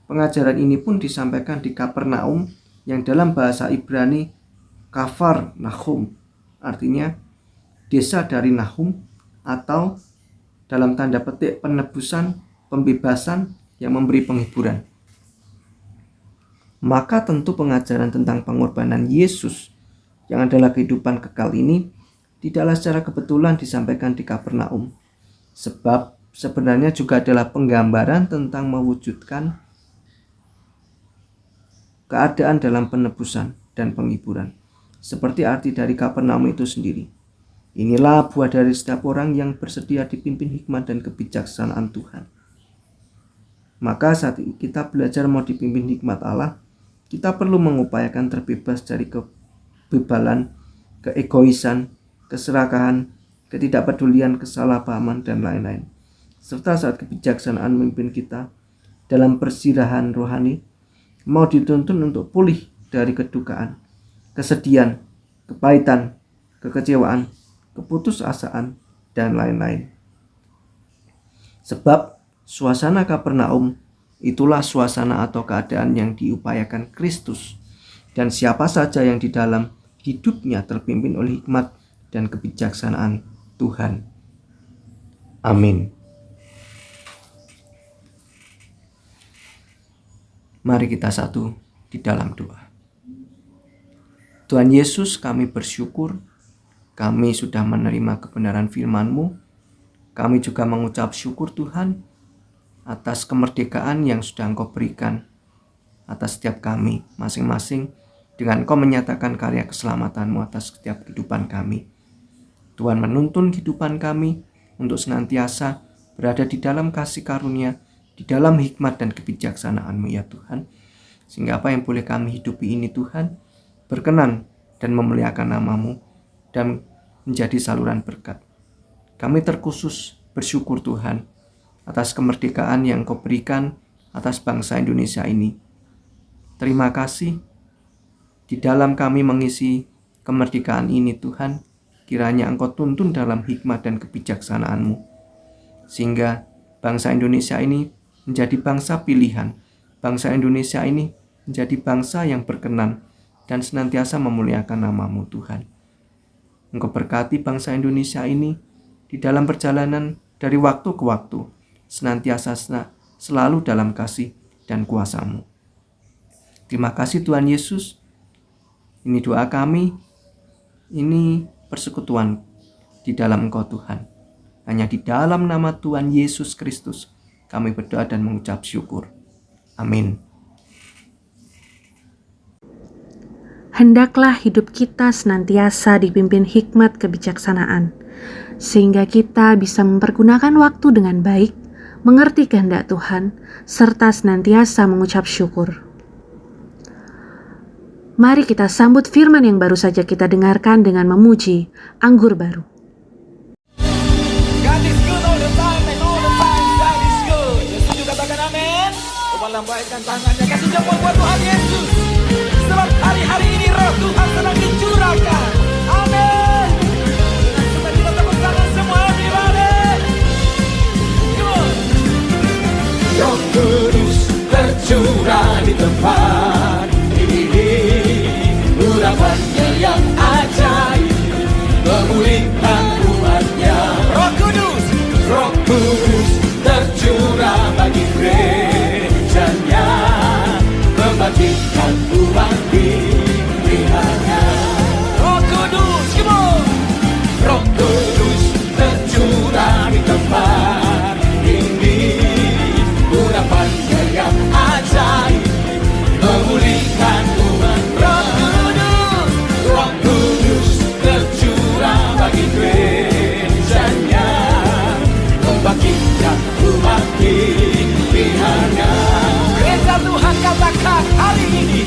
Pengajaran ini pun disampaikan di Kapernaum yang dalam bahasa Ibrani Kafar Nahum, artinya desa dari Nahum, atau dalam tanda petik penebusan, pembebasan, yang memberi penghiburan. Maka tentu pengajaran tentang pengorbanan Yesus yang adalah kehidupan kekal ini tidaklah secara kebetulan disampaikan di Kapernaum, sebab sebenarnya juga adalah penggambaran tentang mewujudkan keadaan dalam penebusan dan penghiburan, seperti arti dari Kapernaum itu sendiri. Inilah buah dari setiap orang yang bersedia dipimpin hikmat dan kebijaksanaan Tuhan. Maka saat kita belajar mau dipimpin hikmat Allah, kita perlu mengupayakan terbebas dari kebebalan, keegoisan, keserakahan, ketidakpedulian, kesalahpahaman, dan lain-lain. Serta saat kebijaksanaan memimpin kita dalam persirahan rohani, mau dituntun untuk pulih dari kedukaan, kesedihan, kepahitan, kekecewaan, keputusasaan, dan lain-lain. Sebab suasana Kapernaum itulah suasana atau keadaan yang diupayakan Kristus, dan siapa saja yang di dalam hidupnya terpimpin oleh hikmat dan kebijaksanaan Tuhan. Amin. Mari kita satu di dalam doa. Tuhan Yesus, kami bersyukur kami sudah menerima kebenaran firman-Mu. Kami juga mengucap syukur Tuhan atas kemerdekaan yang sudah Engkau berikan atas setiap kami masing-masing, dengan Engkau menyatakan karya keselamatan-Mu atas setiap kehidupan kami. Tuhan menuntun kehidupan kami untuk senantiasa berada di dalam kasih karunia, di dalam hikmat dan kebijaksanaan-Mu ya Tuhan. Sehingga apa yang boleh kami hidupi ini Tuhan berkenan dan memuliakan nama-Mu dan menjadi saluran berkat. Kami terkhusus bersyukur Tuhan atas kemerdekaan yang Engkau berikan atas bangsa Indonesia ini. Terima kasih di dalam kami mengisi kemerdekaan ini Tuhan, kiranya Engkau tuntun dalam hikmat dan kebijaksanaan-Mu, sehingga bangsa Indonesia ini menjadi bangsa pilihan. Bangsa Indonesia ini menjadi bangsa yang berkenan dan senantiasa memuliakan nama-Mu Tuhan. Engkau berkati bangsa Indonesia ini di dalam perjalanan dari waktu ke waktu, senantiasa selalu dalam kasih dan kuasa-Mu. Terima kasih Tuhan Yesus. Ini doa kami, ini persekutuan di dalam Engkau Tuhan. Hanya di dalam nama Tuhan Yesus Kristus kami berdoa dan mengucap syukur. Amin. Hendaklah hidup kita senantiasa dipimpin hikmat kebijaksanaan, sehingga kita bisa mempergunakan waktu dengan baik, mengerti kehendak Tuhan, serta senantiasa mengucap syukur. Mari kita sambut firman yang baru saja kita dengarkan dengan memuji anggur baru. God is good all the time and all the time God is good. Yang setuju katakan amin. Coba lambaikan tangannya, kasih jempol buat Tuhan Yesus. Sebab hari-hari ini roh Tuhan sedang dicurahkan. Amin. Dengan sukacita tepuk tangan semua everybody. Come on. Roh Kudus tercurah di tempat ini, urapannya yang ajaib memulihkan umatnya. Roh Kudus tercurah bagi gerejanya, membangkitkan umat pilihannya. Roh Kudus, come on. Roh Kudus tercurah di tempat ini, urapannya yang ajaib memulihkan umatnya. Roh Kudus tercurah bagi gerejanya, membangkitkan umat pilihannya. Gereja Tuhan katakan hari ini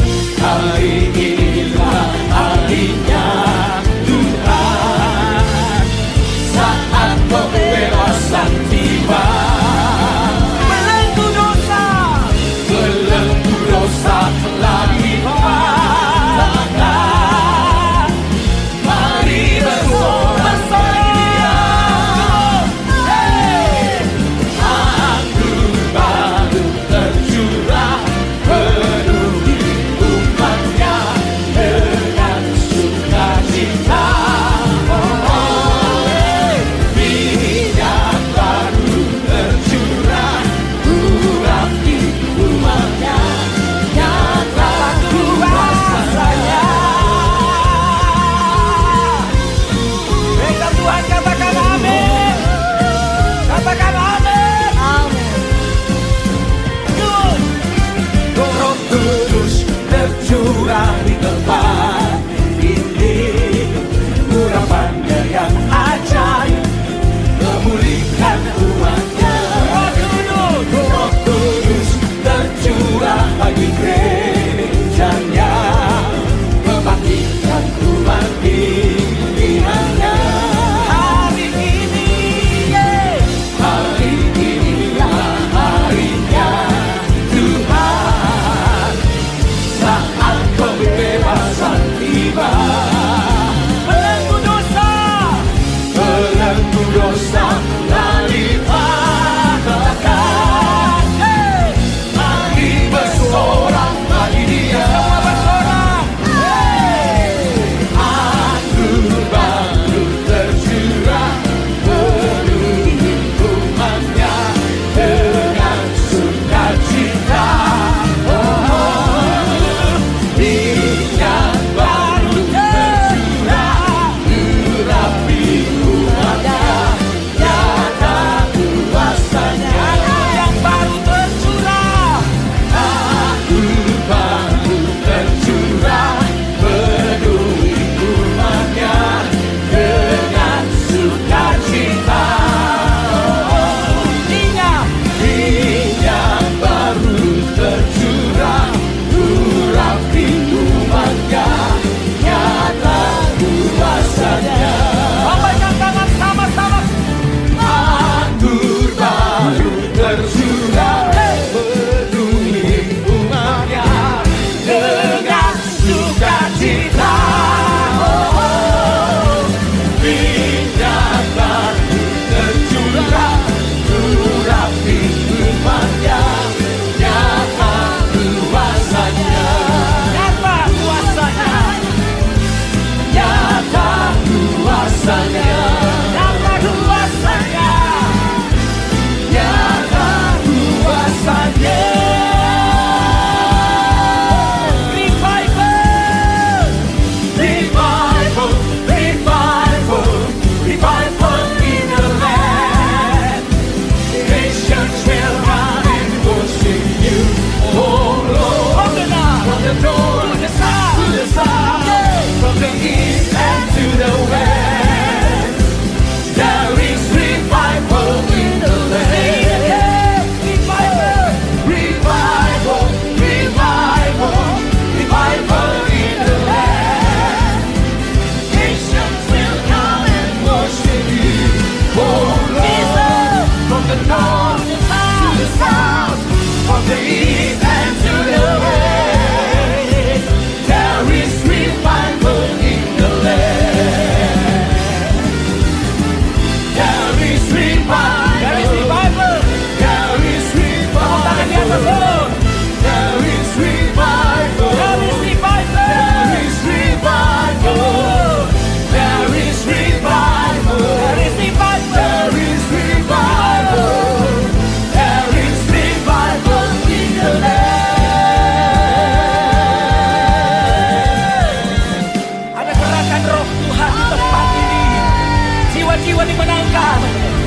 jiwa dimenangkan,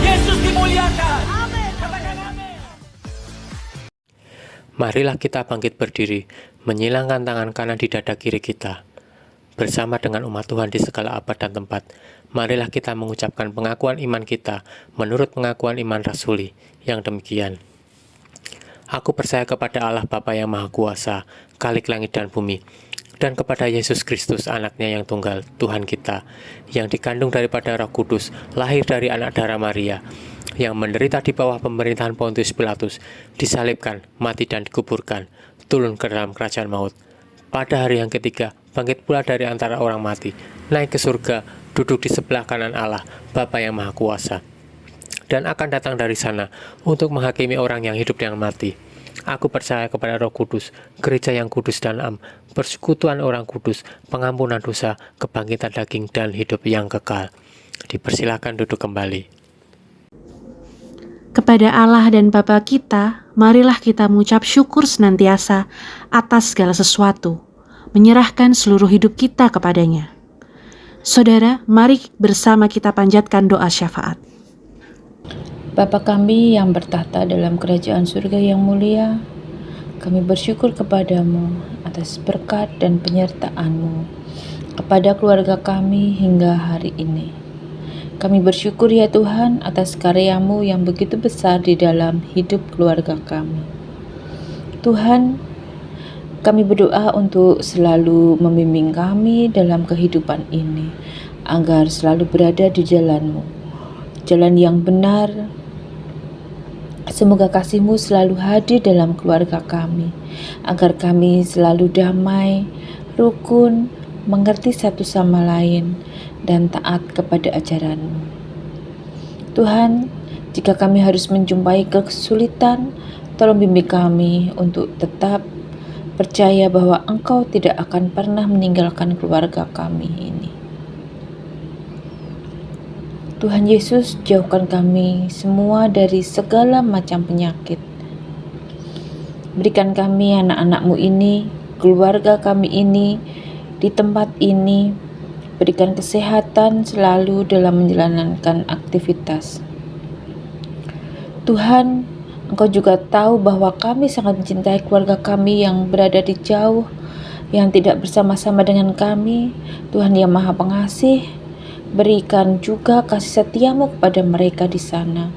Yesus dimuliakan. Amin. Katakan amin. Marilah kita bangkit berdiri, menyilangkan tangan kanan di dada kiri kita. Bersama dengan umat Tuhan di segala abad dan tempat, marilah kita mengucapkan pengakuan iman kita menurut pengakuan iman rasuli yang demikian. Aku percaya kepada Allah Bapa yang Maha Kuasa, Khalik langit dan bumi, dan kepada Yesus Kristus anaknya yang tunggal, Tuhan kita, yang dikandung daripada Roh Kudus, lahir dari anak darah Maria, yang menderita di bawah pemerintahan Pontius Pilatus, disalibkan, mati dan dikuburkan, turun ke dalam kerajaan maut. Pada hari yang ketiga, bangkit pula dari antara orang mati, naik ke surga, duduk di sebelah kanan Allah, Bapa yang Maha Kuasa, dan akan datang dari sana untuk menghakimi orang yang hidup dan mati. Aku percaya kepada Roh Kudus, gereja yang kudus dan am, persekutuan orang kudus, pengampunan dosa, kebangkitan daging, dan hidup yang kekal. Dipersilakan duduk kembali. Kepada Allah dan Bapa kita, marilah kita mengucap syukur senantiasa atas segala sesuatu, menyerahkan seluruh hidup kita kepadanya. Saudara, mari bersama kita panjatkan doa syafaat. Bapa kami yang bertahta dalam kerajaan surga yang mulia, kami bersyukur kepadamu atas berkat dan penyertaan-Mu kepada keluarga kami hingga hari ini. Kami bersyukur ya Tuhan atas karya-Mu yang begitu besar di dalam hidup keluarga kami. Tuhan, kami berdoa untuk selalu membimbing kami dalam kehidupan ini, agar selalu berada di jalan-Mu, jalan yang benar. Semoga kasih-Mu selalu hadir dalam keluarga kami, agar kami selalu damai, rukun, mengerti satu sama lain, dan taat kepada ajaran-Mu. Tuhan, jika kami harus menjumpai kesulitan, tolong bimbing kami untuk tetap percaya bahwa Engkau tidak akan pernah meninggalkan keluarga kami ini. Tuhan Yesus, jauhkan kami semua dari segala macam penyakit. Berikan kami anak-anak-Mu ini, keluarga kami ini, di tempat ini, berikan kesehatan selalu dalam menjalankan aktivitas. Tuhan, Engkau juga tahu bahwa kami sangat mencintai keluarga kami yang berada di jauh, yang tidak bersama-sama dengan kami. Tuhan yang Maha Pengasih, berikan juga kasih setia-Mu kepada mereka di sana,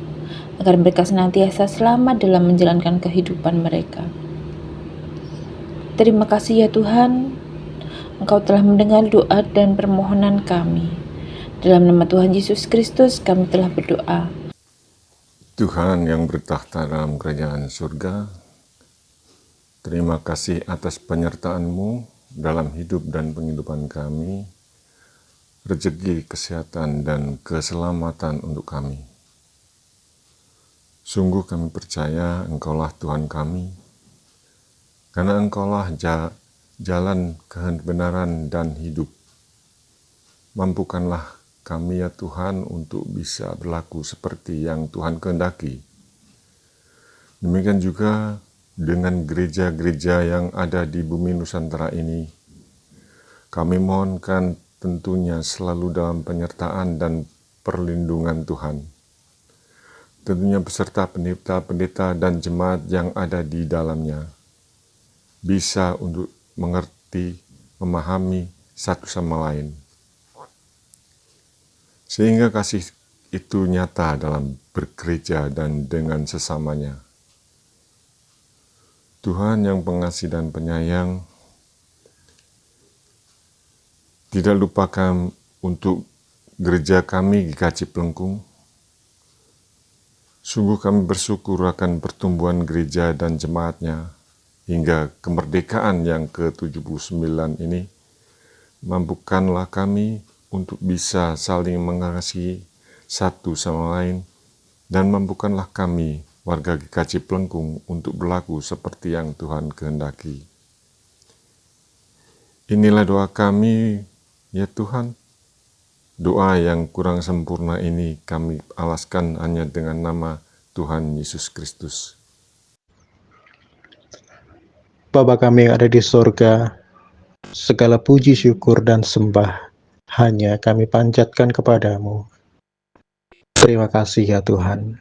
agar mereka senantiasa selamat dalam menjalankan kehidupan mereka. Terima kasih ya Tuhan, Engkau telah mendengar doa dan permohonan kami. Dalam nama Tuhan Yesus Kristus kami telah berdoa. Tuhan yang bertahta dalam kerajaan surga, terima kasih atas penyertaan-Mu dalam hidup dan penghidupan kami, rezeki, kesehatan, dan keselamatan untuk kami. Sungguh kami percaya Engkaulah Tuhan kami, karena Engkaulah jalan kebenaran dan hidup. Mampukanlah kami ya Tuhan untuk bisa berlaku seperti yang Tuhan kehendaki. Demikian juga dengan gereja-gereja yang ada di bumi Nusantara ini. Kami mohonkan tentunya selalu dalam penyertaan dan perlindungan Tuhan. Tentunya beserta pendeta-pendeta dan jemaat yang ada di dalamnya, bisa untuk mengerti, memahami satu sama lain. Sehingga kasih itu nyata dalam bergereja dan dengan sesamanya. Tuhan yang pengasih dan penyayang, tidak lupakan untuk gereja kami GKJ Plengkung. Sungguh kami bersyukur akan pertumbuhan gereja dan jemaatnya hingga kemerdekaan yang ke-79 ini. Mampukanlah kami untuk bisa saling mengasihi satu sama lain, dan mampukanlah kami warga GKJ Plengkung untuk berlaku seperti yang Tuhan kehendaki. Inilah doa kami, ya Tuhan. Doa yang kurang sempurna ini kami alaskan hanya dengan nama Tuhan Yesus Kristus. Bapa kami yang ada di sorga, segala puji, syukur, dan sembah hanya kami panjatkan kepadamu. Terima kasih ya Tuhan,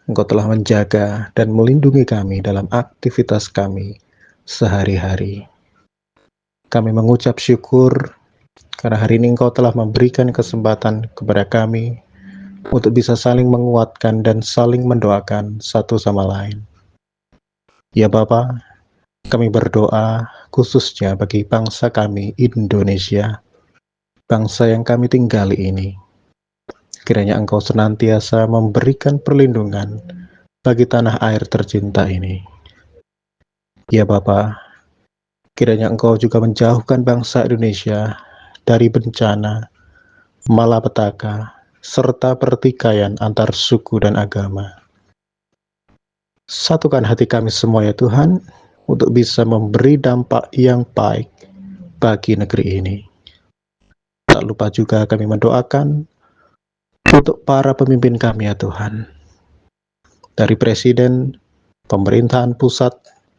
Engkau telah menjaga dan melindungi kami dalam aktivitas kami sehari-hari. Kami mengucap syukur karena hari ini Engkau telah memberikan kesempatan kepada kami untuk bisa saling menguatkan dan saling mendoakan satu sama lain. Ya Bapa, kami berdoa khususnya bagi bangsa kami Indonesia, bangsa yang kami tinggali ini. Kiranya Engkau senantiasa memberikan perlindungan bagi tanah air tercinta ini. Ya Bapa, kiranya Engkau juga menjauhkan bangsa Indonesia dari bencana, malapetaka, serta pertikaian antar suku dan agama. Satukan hati kami semua ya Tuhan, untuk bisa memberi dampak yang baik bagi negeri ini. Tak lupa juga kami mendoakan untuk para pemimpin kami ya Tuhan, dari Presiden, pemerintahan pusat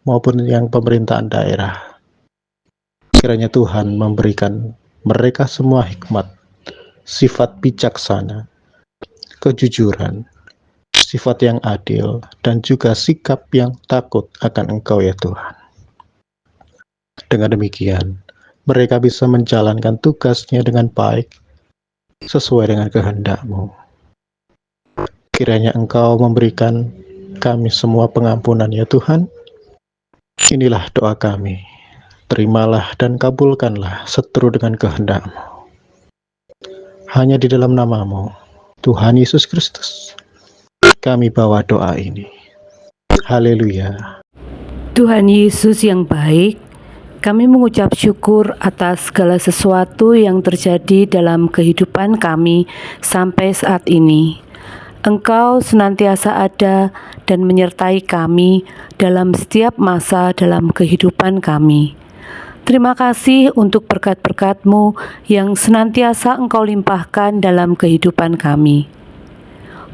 maupun yang pemerintahan daerah. Kiranya Tuhan memberikan mereka semua hikmat, sifat bijaksana, kejujuran, sifat yang adil, dan juga sikap yang takut akan Engkau ya Tuhan. Dengan demikian, mereka bisa menjalankan tugasnya dengan baik, sesuai dengan kehendak-Mu. Kiranya Engkau memberikan kami semua pengampunan ya Tuhan. Inilah doa kami. Terimalah dan kabulkanlah seturut dengan kehendak-Mu. Hanya di dalam nama-Mu, Tuhan Yesus Kristus, kami bawa doa ini. Haleluya. Tuhan Yesus yang baik, kami mengucap syukur atas segala sesuatu yang terjadi dalam kehidupan kami sampai saat ini. Engkau senantiasa ada dan menyertai kami dalam setiap masa dalam kehidupan kami. Terima kasih untuk berkat-berkat-Mu yang senantiasa Engkau limpahkan dalam kehidupan kami.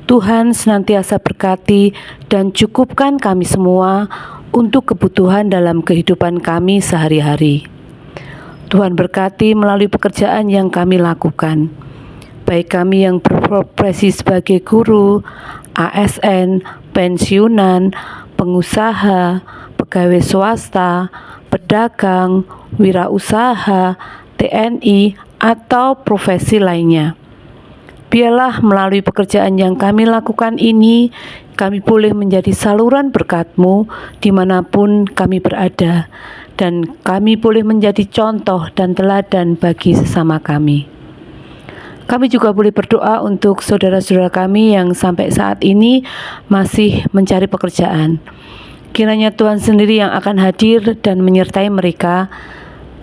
Tuhan senantiasa berkati dan cukupkan kami semua untuk kebutuhan dalam kehidupan kami sehari-hari. Tuhan berkati melalui pekerjaan yang kami lakukan, baik kami yang berprofesi sebagai guru, ASN, pensiunan, pengusaha, pegawai swasta, pedagang, wirausaha, TNI, atau profesi lainnya. Biarlah melalui pekerjaan yang kami lakukan ini, kami boleh menjadi saluran berkat-Mu dimanapun kami berada, dan kami boleh menjadi contoh dan teladan bagi sesama kami. Kami juga boleh berdoa untuk saudara-saudara kami yang sampai saat ini masih mencari pekerjaan. Kiranya Tuhan sendiri yang akan hadir dan menyertai mereka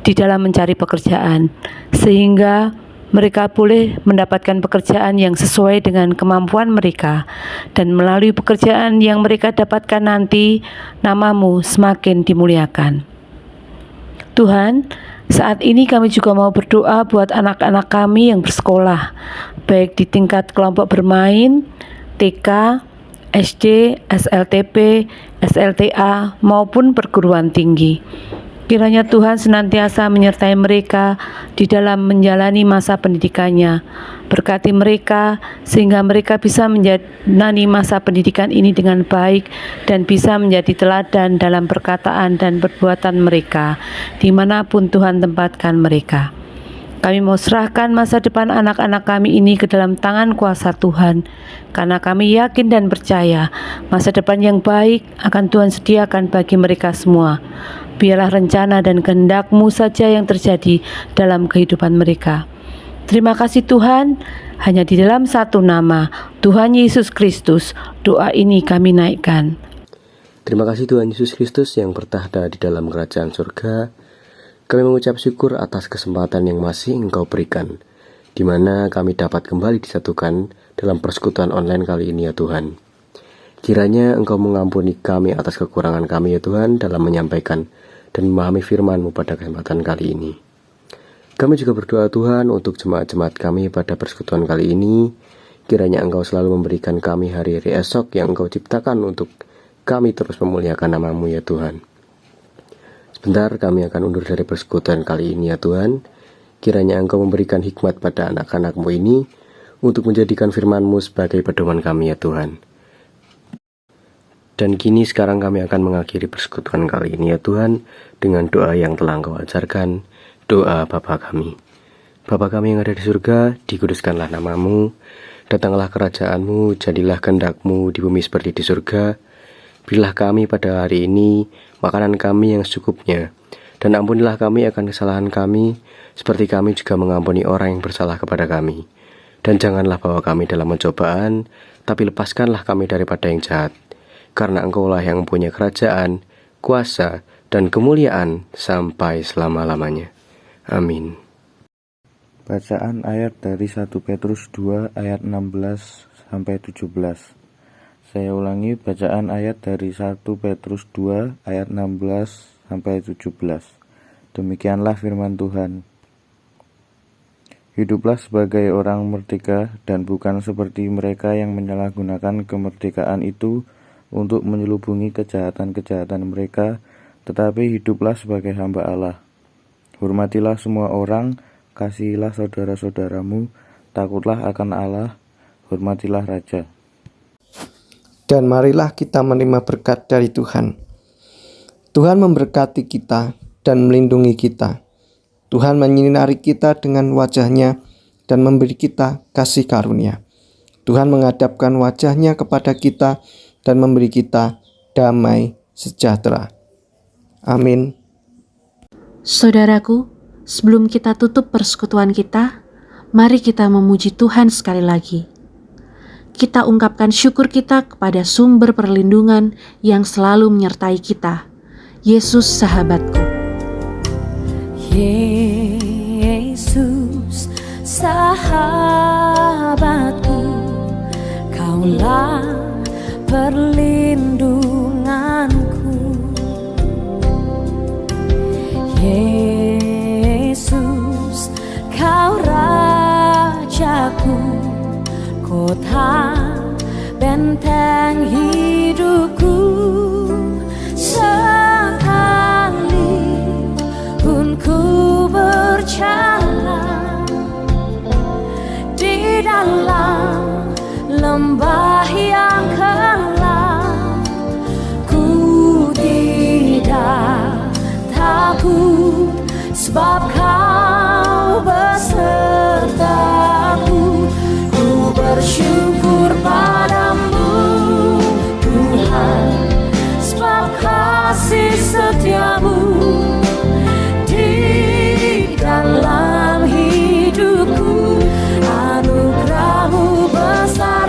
di dalam mencari pekerjaan, sehingga mereka boleh mendapatkan pekerjaan yang sesuai dengan kemampuan mereka, dan melalui pekerjaan yang mereka dapatkan nanti, nama-Mu semakin dimuliakan. Tuhan, saat ini kami juga mau berdoa buat anak-anak kami yang bersekolah, baik di tingkat kelompok bermain, TK, SD, SLTP, SLTA, maupun perguruan tinggi. Kiranya Tuhan senantiasa menyertai mereka di dalam menjalani masa pendidikannya. Berkati mereka sehingga mereka bisa menjalani masa pendidikan ini dengan baik dan bisa menjadi teladan dalam perkataan dan perbuatan mereka dimanapun Tuhan tempatkan mereka. Kami mau serahkan masa depan anak-anak kami ini ke dalam tangan kuasa Tuhan, karena kami yakin dan percaya masa depan yang baik akan Tuhan sediakan bagi mereka semua. Biarlah rencana dan kehendak-Mu saja yang terjadi dalam kehidupan mereka. Terima kasih Tuhan, hanya di dalam satu nama, Tuhan Yesus Kristus, doa ini kami naikkan. Terima kasih Tuhan Yesus Kristus yang bertahta di dalam kerajaan surga. Kami mengucap syukur atas kesempatan yang masih Engkau berikan, di mana kami dapat kembali disatukan dalam persekutuan online kali ini ya Tuhan. Kiranya Engkau mengampuni kami atas kekurangan kami ya Tuhan dalam menyampaikan dan memahami firman-Mu pada kesempatan kali ini. Kami juga berdoa Tuhan untuk jemaat-jemaat kami pada persekutuan kali ini. Kiranya Engkau selalu memberikan kami hari-hari esok yang Engkau ciptakan untuk kami terus memuliakan nama-Mu ya Tuhan. Sebentar kami akan undur dari persekutuan kali ini ya Tuhan. Kiranya Engkau memberikan hikmat pada anak-anak-Mu ini untuk menjadikan firman-Mu sebagai pedoman kami ya Tuhan. Dan kini sekarang kami akan mengakhiri persekutuan kali ini ya Tuhan, dengan doa yang telah Engkau ajarkan, doa Bapa kami. Bapa kami yang ada di surga, dikuduskanlah nama-Mu, datanglah kerajaan-Mu, jadilah kehendak-Mu di bumi seperti di surga. Berilah kami pada hari ini makanan kami yang secukupnya, dan ampunilah kami akan kesalahan kami, seperti kami juga mengampuni orang yang bersalah kepada kami. Dan janganlah bawa kami dalam pencobaan, tapi lepaskanlah kami daripada yang jahat. Karena Engkaulah yang mempunyai kerajaan, kuasa, dan kemuliaan sampai selama-lamanya. Amin. Bacaan ayat dari 1 Petrus 2 ayat 16 sampai 17. Saya ulangi bacaan ayat dari 1 Petrus 2 ayat 16 sampai 17. Demikianlah firman Tuhan. Hiduplah sebagai orang merdeka dan bukan seperti mereka yang menyalahgunakan kemerdekaan itu untuk menyelubungi kejahatan-kejahatan mereka, tetapi hiduplah sebagai hamba Allah. Hormatilah semua orang, kasihilah saudara-saudaramu, takutlah akan Allah, hormatilah Raja. Dan marilah kita menerima berkat dari Tuhan. Tuhan memberkati kita dan melindungi kita. Tuhan menyinari kita dengan wajah-Nya dan memberi kita kasih karunia. Tuhan menghadapkan wajah-Nya kepada kita dan memberi kita damai sejahtera. Amin. Saudaraku, sebelum kita tutup persekutuan kita, mari kita memuji Tuhan sekali lagi. Kita ungkapkan syukur kita kepada sumber perlindungan yang selalu menyertai kita, Yesus sahabatku. Yesus sahabatku, Kaulah perlindunganku. Yesus, Kau Rajaku, kota benteng hidupku. Sekalipun ku berjalan di dalam lembah yang gelap, ku tidak takut, sebab Kau besertaku. Ku bersyukur padamu Tuhan, sebab kasih setiamu di dalam hidupku. Anugerah-Mu besar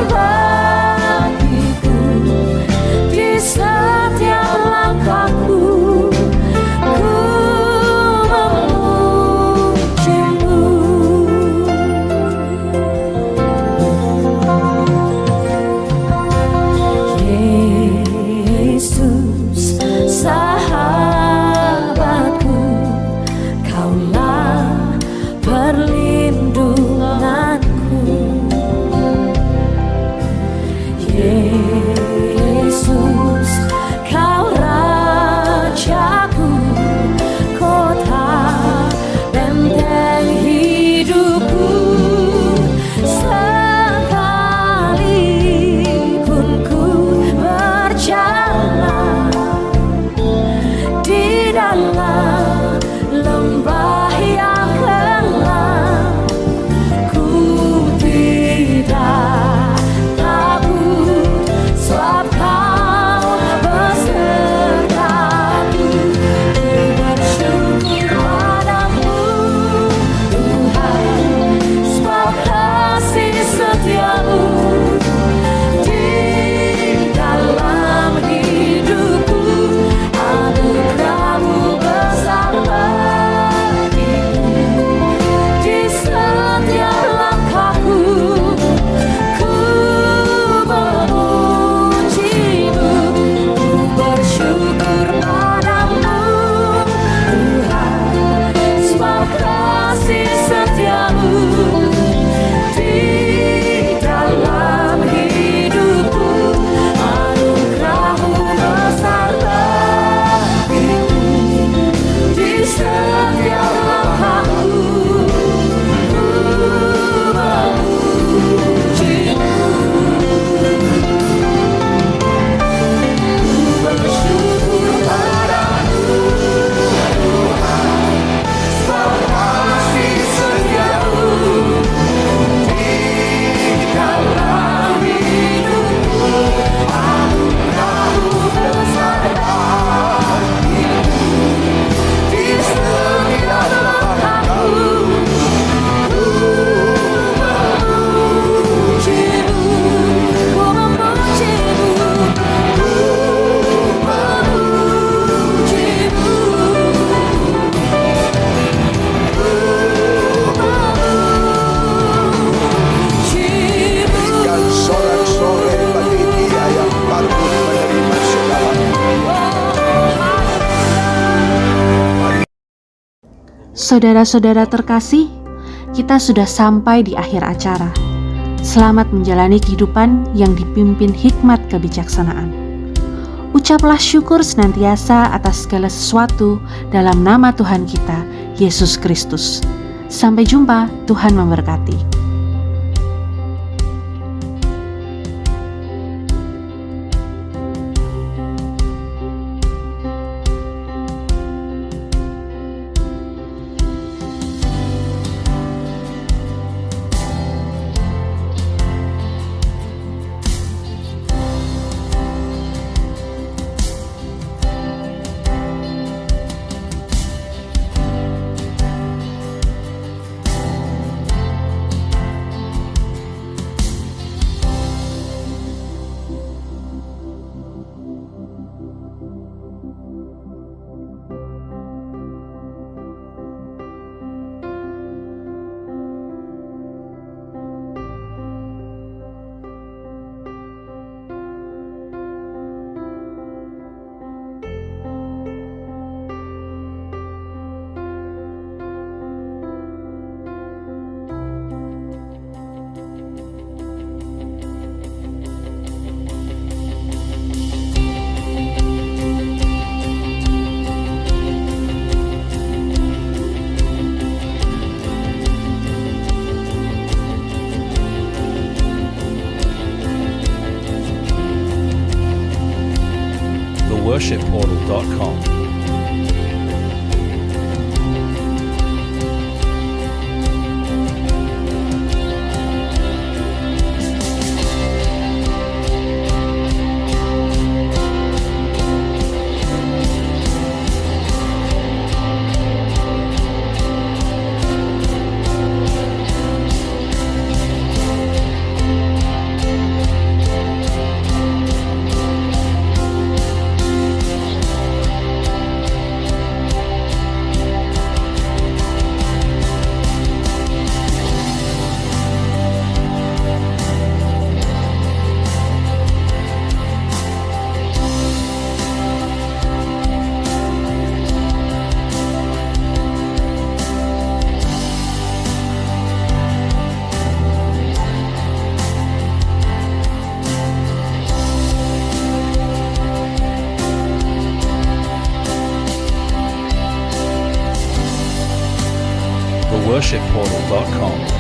Saudara-saudara terkasih, kita sudah sampai di akhir acara. Selamat menjalani kehidupan yang dipimpin hikmat kebijaksanaan. Ucaplah syukur senantiasa atas segala sesuatu dalam nama Tuhan kita, Yesus Kristus. Sampai jumpa, Tuhan memberkati. worshipportal.com. worshipportal.com.